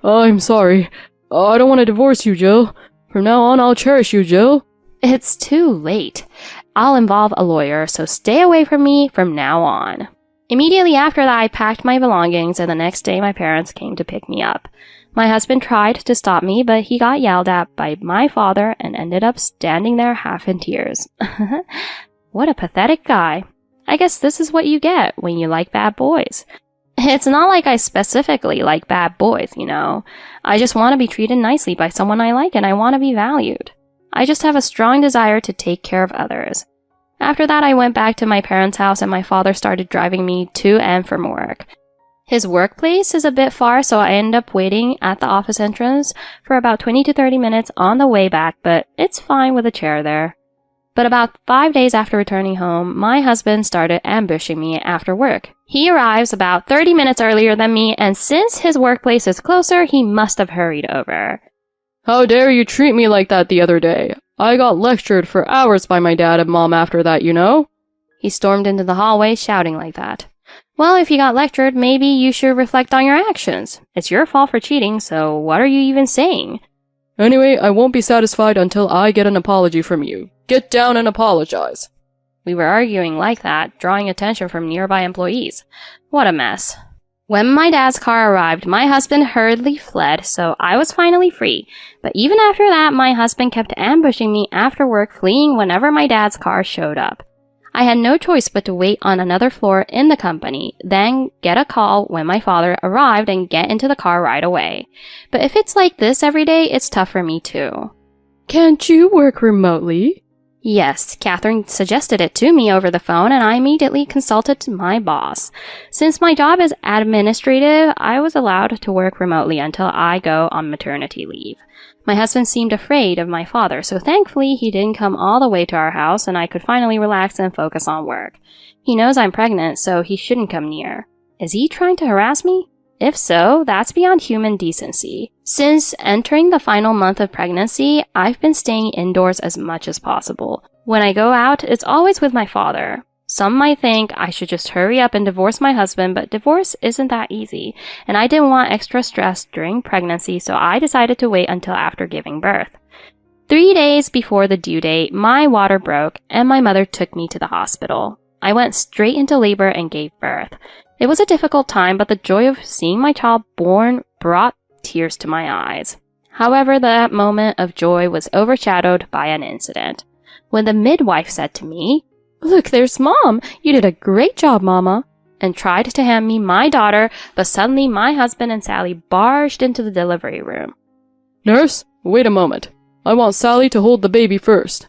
I'm sorry. I don't want to divorce you, Jill. From now on, I'll cherish you, Jill. It's too late. I'll involve a lawyer, so stay away from me from now on. Immediately after that, I packed my belongings, and the next day my parents came to pick me up. My husband tried to stop me, but he got yelled at by my father and ended up standing there half in tears. What a pathetic guy. I guess this is what you get when you like bad boys. It's not like I specifically like bad boys, you know. I just want to be treated nicely by someone I like, and I want to be valued. I just have a strong desire to take care of others. After that, I went back to my parents' house and my father started driving me to and from work. His workplace is a bit far, so I ended up waiting at the office entrance for about 20 to 30 minutes on the way back, but it's fine with a chair there. But about 5 days after returning home, my husband started ambushing me after work. He arrives about 30 minutes earlier than me, and since his workplace is closer, he must have hurried over. How dare you treat me like that the other day? I got lectured for hours by my dad and mom after that, you know? He stormed into the hallway shouting like that. Well, if you got lectured, maybe you should reflect on your actions. It's your fault for cheating, so what are you even saying? Anyway, I won't be satisfied until I get an apology from you. Get down and apologize. We were arguing like that, drawing attention from nearby employees. What a mess. When my dad's car arrived, my husband hurriedly fled, so I was finally free. But even after that, my husband kept ambushing me after work, fleeing whenever my dad's car showed up. I had no choice but to wait on another floor in the company, then get a call when my father arrived and get into the car right away. But if it's like this every day, it's tough for me too. Can't you work remotely? Yes, Catherine suggested it to me over the phone, and I immediately consulted my boss. Since my job is administrative, I was allowed to work remotely until I go on maternity leave. My husband seemed afraid of my father, so thankfully he didn't come all the way to our house and I could finally relax and focus on work. He knows I'm pregnant, so he shouldn't come near. Is he trying to harass me? If so, that's beyond human decency. Since entering the final month of pregnancy, I've been staying indoors as much as possible. When I go out, it's always with my father. Some might think I should just hurry up and divorce my husband, but divorce isn't that easy, and I didn't want extra stress during pregnancy, so I decided to wait until after giving birth. 3 days before the due date, my water broke, and my mother took me to the hospital. I went straight into labor and gave birth. It was a difficult time, but the joy of seeing my child born brought tears to my eyes. However, that moment of joy was overshadowed by an incident. When the midwife said to me, "Look, there's Mom! You did a great job, Mama!" and tried to hand me my daughter, but suddenly my husband and Sally barged into the delivery room. Nurse, wait a moment. I want Sally to hold the baby first.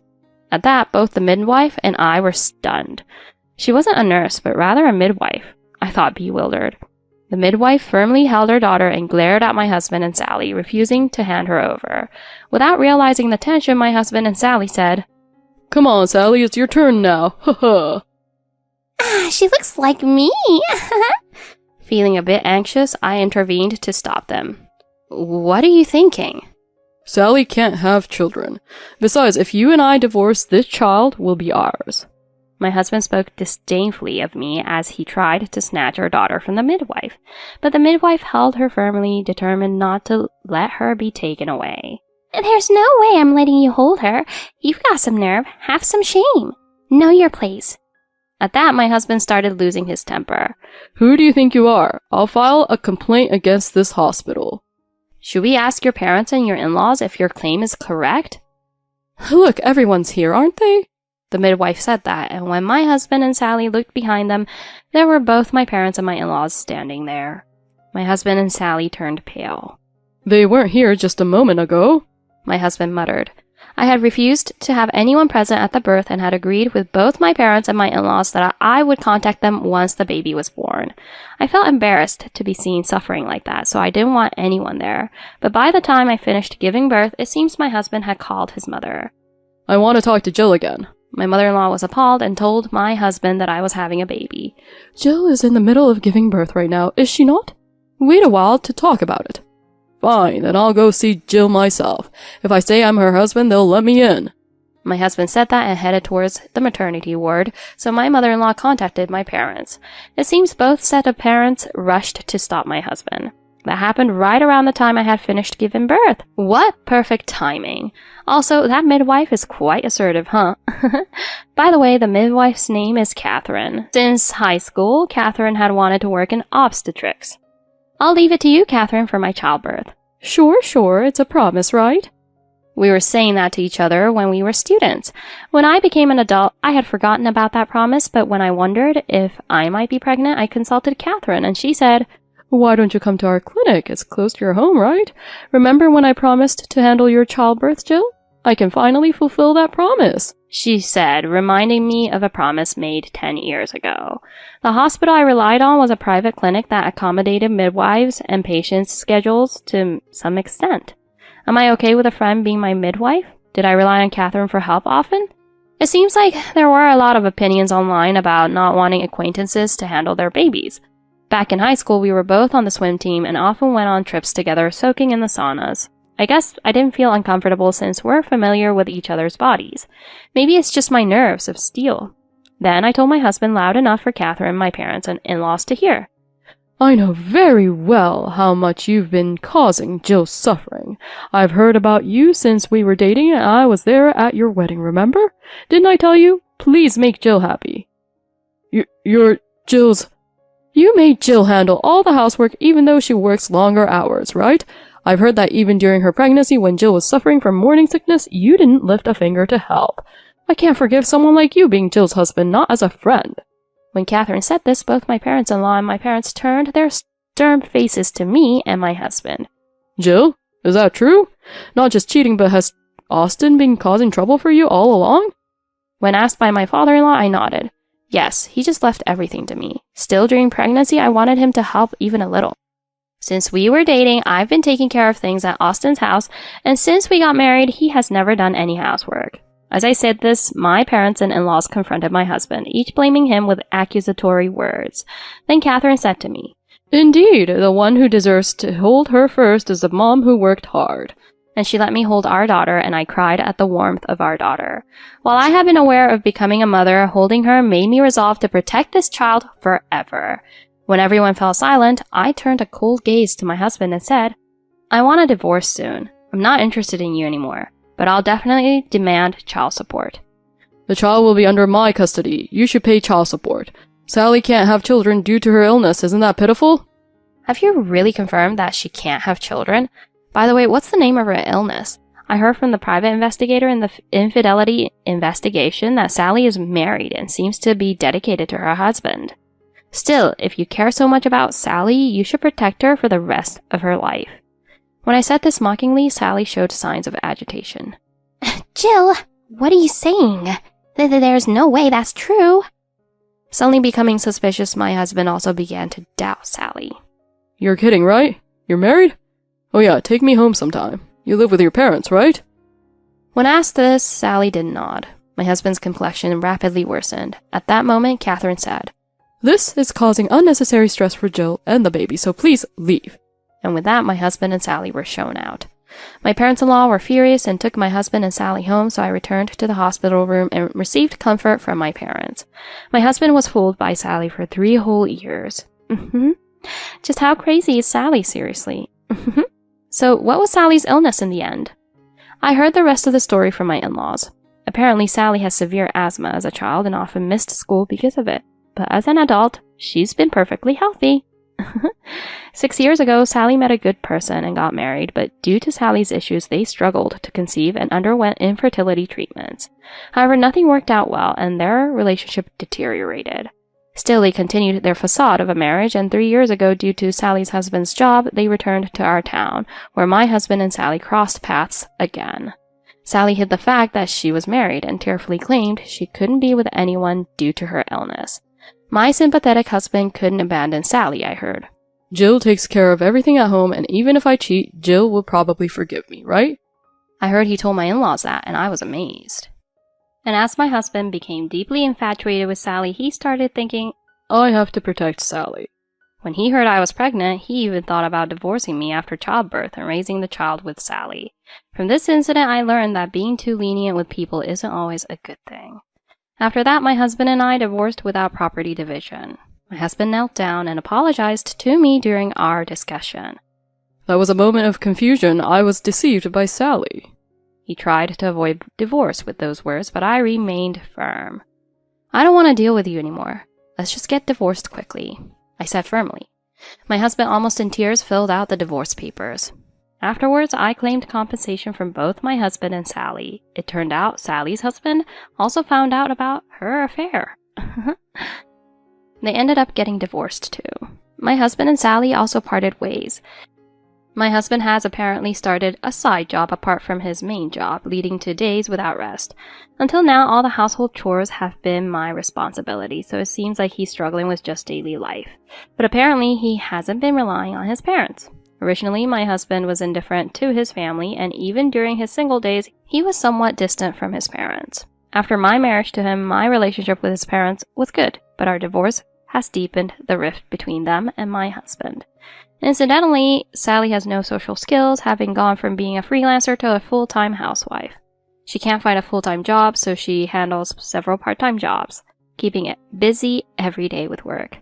At that, both the midwife and I were stunned. She wasn't a nurse, but rather a midwife, I thought, bewildered. The midwife firmly held her daughter and glared at my husband and Sally, refusing to hand her over. Without realizing the tension, my husband and Sally said, "Come on, Sally, it's your turn now. Ha ha." She looks like me. Feeling a bit anxious, I intervened to stop them. "What are you thinking?" Sally can't have children. Besides, if you and I divorce, this child will be ours. My husband spoke disdainfully of me as he tried to snatch our daughter from the midwife, but the midwife held her firmly, determined not to let her be taken away. There's no way I'm letting you hold her. You've got some nerve. Have some shame. Know your place. At that, my husband started losing his temper. Who do you think you are? I'll file a complaint against this hospital. Should we ask your parents and your in-laws if your claim is correct? Look, everyone's here, aren't they? The midwife said that, and when my husband and Sally looked behind them, there were both my parents and my in-laws standing there. My husband and Sally turned pale. They weren't here just a moment ago, my husband muttered. I had refused to have anyone present at the birth and had agreed with both my parents and my in-laws that I would contact them once the baby was born. I felt embarrassed to be seen suffering like that, so I didn't want anyone there. But by the time I finished giving birth, it seems my husband had called his mother. I want to talk to Jill again. My mother-in-law was appalled and told my husband that I was having a baby. Jill is in the middle of giving birth right now, is she not? Wait a while to talk about it. Fine, then I'll go see Jill myself. If I say I'm her husband, they'll let me in. My husband said that and headed towards the maternity ward, so my mother-in-law contacted my parents. It seems both set of parents rushed to stop my husband. That happened right around the time I had finished giving birth. What perfect timing. Also, that midwife is quite assertive, huh? By the way, the midwife's name is Catherine. Since high school, Catherine had wanted to work in obstetrics. I'll leave it to you, Catherine, for my childbirth. Sure, it's a promise, right? We were saying that to each other when we were students. When I became an adult, I had forgotten about that promise, but when I wondered if I might be pregnant, I consulted Catherine, and she said, "Why don't you come to our clinic? It's close to your home, right? Remember when I promised to handle your childbirth, Jill? I can finally fulfill that promise," she said, reminding me of a promise made 10 years ago. The hospital I relied on was a private clinic that accommodated midwives and patients' schedules to some extent. Am I okay with a friend being my midwife? Did I rely on Catherine for help often? It seems like there were a lot of opinions online about not wanting acquaintances to handle their babies. Back in high school, we were both on the swim team and often went on trips together, soaking in the saunas. I guess I didn't feel uncomfortable since we're familiar with each other's bodies. Maybe it's just my nerves of steel. Then I told my husband loud enough for Catherine, my parents, and in-laws to hear. "I know very well how much you've been causing Jill's suffering. I've heard about you since we were dating and I was there at your wedding, remember? Didn't I tell you? Please make Jill happy." You're Jill's... You made Jill handle all the housework even though she works longer hours, right? I've heard that even during her pregnancy when Jill was suffering from morning sickness, you didn't lift a finger to help. I can't forgive someone like you being Jill's husband, not as a friend. When Catherine said this, both my parents-in-law and my parents turned their stern faces to me and my husband. Jill, is that true? Not just cheating, but has Austin been causing trouble for you all along? When asked by my father-in-law, I nodded. Yes, he just left everything to me. Still, during pregnancy, I wanted him to help even a little. Since we were dating, I've been taking care of things at Austin's house, and since we got married, he has never done any housework. As I said this, my parents and in-laws confronted my husband, each blaming him with accusatory words. Then Catherine said to me, Indeed, the one who deserves to hold her first is the mom who worked hard. And she let me hold our daughter, and I cried at the warmth of our daughter. While I had been aware of becoming a mother, holding her made me resolve to protect this child forever. When everyone fell silent, I turned a cold gaze to my husband and said, I want a divorce soon. I'm not interested in you anymore, but I'll definitely demand child support. The child will be under my custody. You should pay child support. Sally can't have children due to her illness. Isn't that pitiful? Have you really confirmed that she can't have children? By the way, what's the name of her illness? I heard from the private investigator in the infidelity investigation that Sally is married and seems to be dedicated to her husband. Still, if you care so much about Sally, you should protect her for the rest of her life. When I said this mockingly, Sally showed signs of agitation. Jill, what are you saying? There's no way that's true. Suddenly becoming suspicious, my husband also began to doubt Sally. You're kidding, right? You're married? Oh yeah, take me home sometime. You live with your parents, right? When asked this, Sally did nod. My husband's complexion rapidly worsened. At that moment, Catherine said, This is causing unnecessary stress for Jill and the baby, so please leave. And with that, my husband and Sally were shown out. My parents-in-law were furious and took my husband and Sally home, so I returned to the hospital room and received comfort from my parents. My husband was fooled by Sally for 3 whole years. Just how crazy is Sally, seriously? So, what was Sally's illness in the end? I heard the rest of the story from my in-laws. Apparently, Sally has severe asthma as a child and often missed school because of it. But as an adult, she's been perfectly healthy. 6 years ago, Sally met a good person and got married, but due to Sally's issues, they struggled to conceive and underwent infertility treatments. However, nothing worked out well, and their relationship deteriorated. Still, they continued their facade of a marriage, and 3 years ago, due to Sally's husband's job, they returned to our town, where my husband and Sally crossed paths again. Sally hid the fact that she was married and tearfully claimed she couldn't be with anyone due to her illness. My sympathetic husband couldn't abandon Sally, I heard. Jill takes care of everything at home, and even if I cheat, Jill will probably forgive me, right? I heard he told my in-laws that, and I was amazed. And as my husband became deeply infatuated with Sally, he started thinking, I have to protect Sally. When he heard I was pregnant, he even thought about divorcing me after childbirth and raising the child with Sally. From this incident, I learned that being too lenient with people isn't always a good thing. After that, my husband and I divorced without property division. My husband knelt down and apologized to me during our discussion. That was a moment of confusion. I was deceived by Sally. He tried to avoid divorce with those words, but I remained firm. I don't want to deal with you anymore. Let's just get divorced quickly, I said firmly. My husband, almost in tears, filled out the divorce papers. Afterwards, I claimed compensation from both my husband and Sally. It turned out Sally's husband also found out about her affair. They ended up getting divorced too. My husband and Sally also parted ways. My husband has apparently started a side job apart from his main job, leading to days without rest. Until now, all the household chores have been my responsibility, so it seems like he's struggling with just daily life. But apparently, he hasn't been relying on his parents. Originally, my husband was indifferent to his family, and even during his single days, he was somewhat distant from his parents. After my marriage to him, my relationship with his parents was good, but our divorce has deepened the rift between them and my husband. Incidentally, Sally has no social skills, having gone from being a freelancer to a full-time housewife. She can't find a full-time job, so she handles several part-time jobs, keeping it busy every day with work.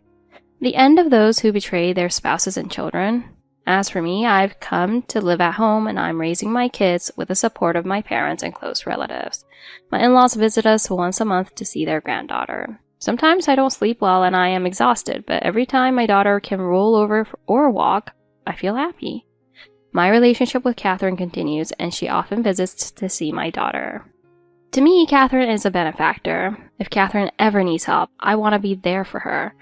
The end of those who betray their spouses and children. As for me, I've come to live at home, and I'm raising my kids with the support of my parents and close relatives. My in-laws visit us once a month to see their granddaughter. Sometimes I don't sleep well and I am exhausted, but every time my daughter can roll over or walk, I feel happy. My relationship with Catherine continues, and she often visits to see my daughter. To me, Catherine is a benefactor. If Catherine ever needs help, I want to be there for her.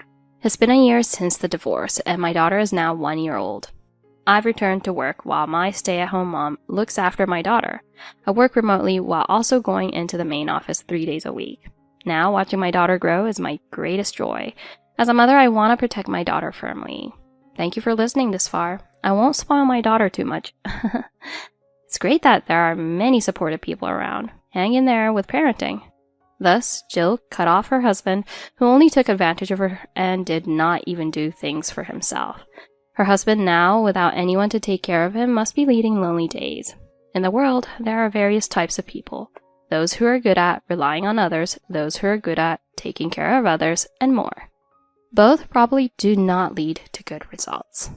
It's been a year since the divorce, and my daughter is now 1 year old. I've returned to work while my stay-at-home mom looks after my daughter. I work remotely while also going into the main office 3 days a week. Now, watching my daughter grow is my greatest joy. As a mother, I want to protect my daughter firmly. Thank you for listening this far. I won't spoil my daughter too much. It's great that there are many supportive people around. Hang in there with parenting. Thus, Jill cut off her husband, who only took advantage of her and did not even do things for himself. Her husband now, without anyone to take care of him, must be leading lonely days. In the world, there are various types of people. Those who are good at relying on others, those who are good at taking care of others, and more. Both probably do not lead to good results.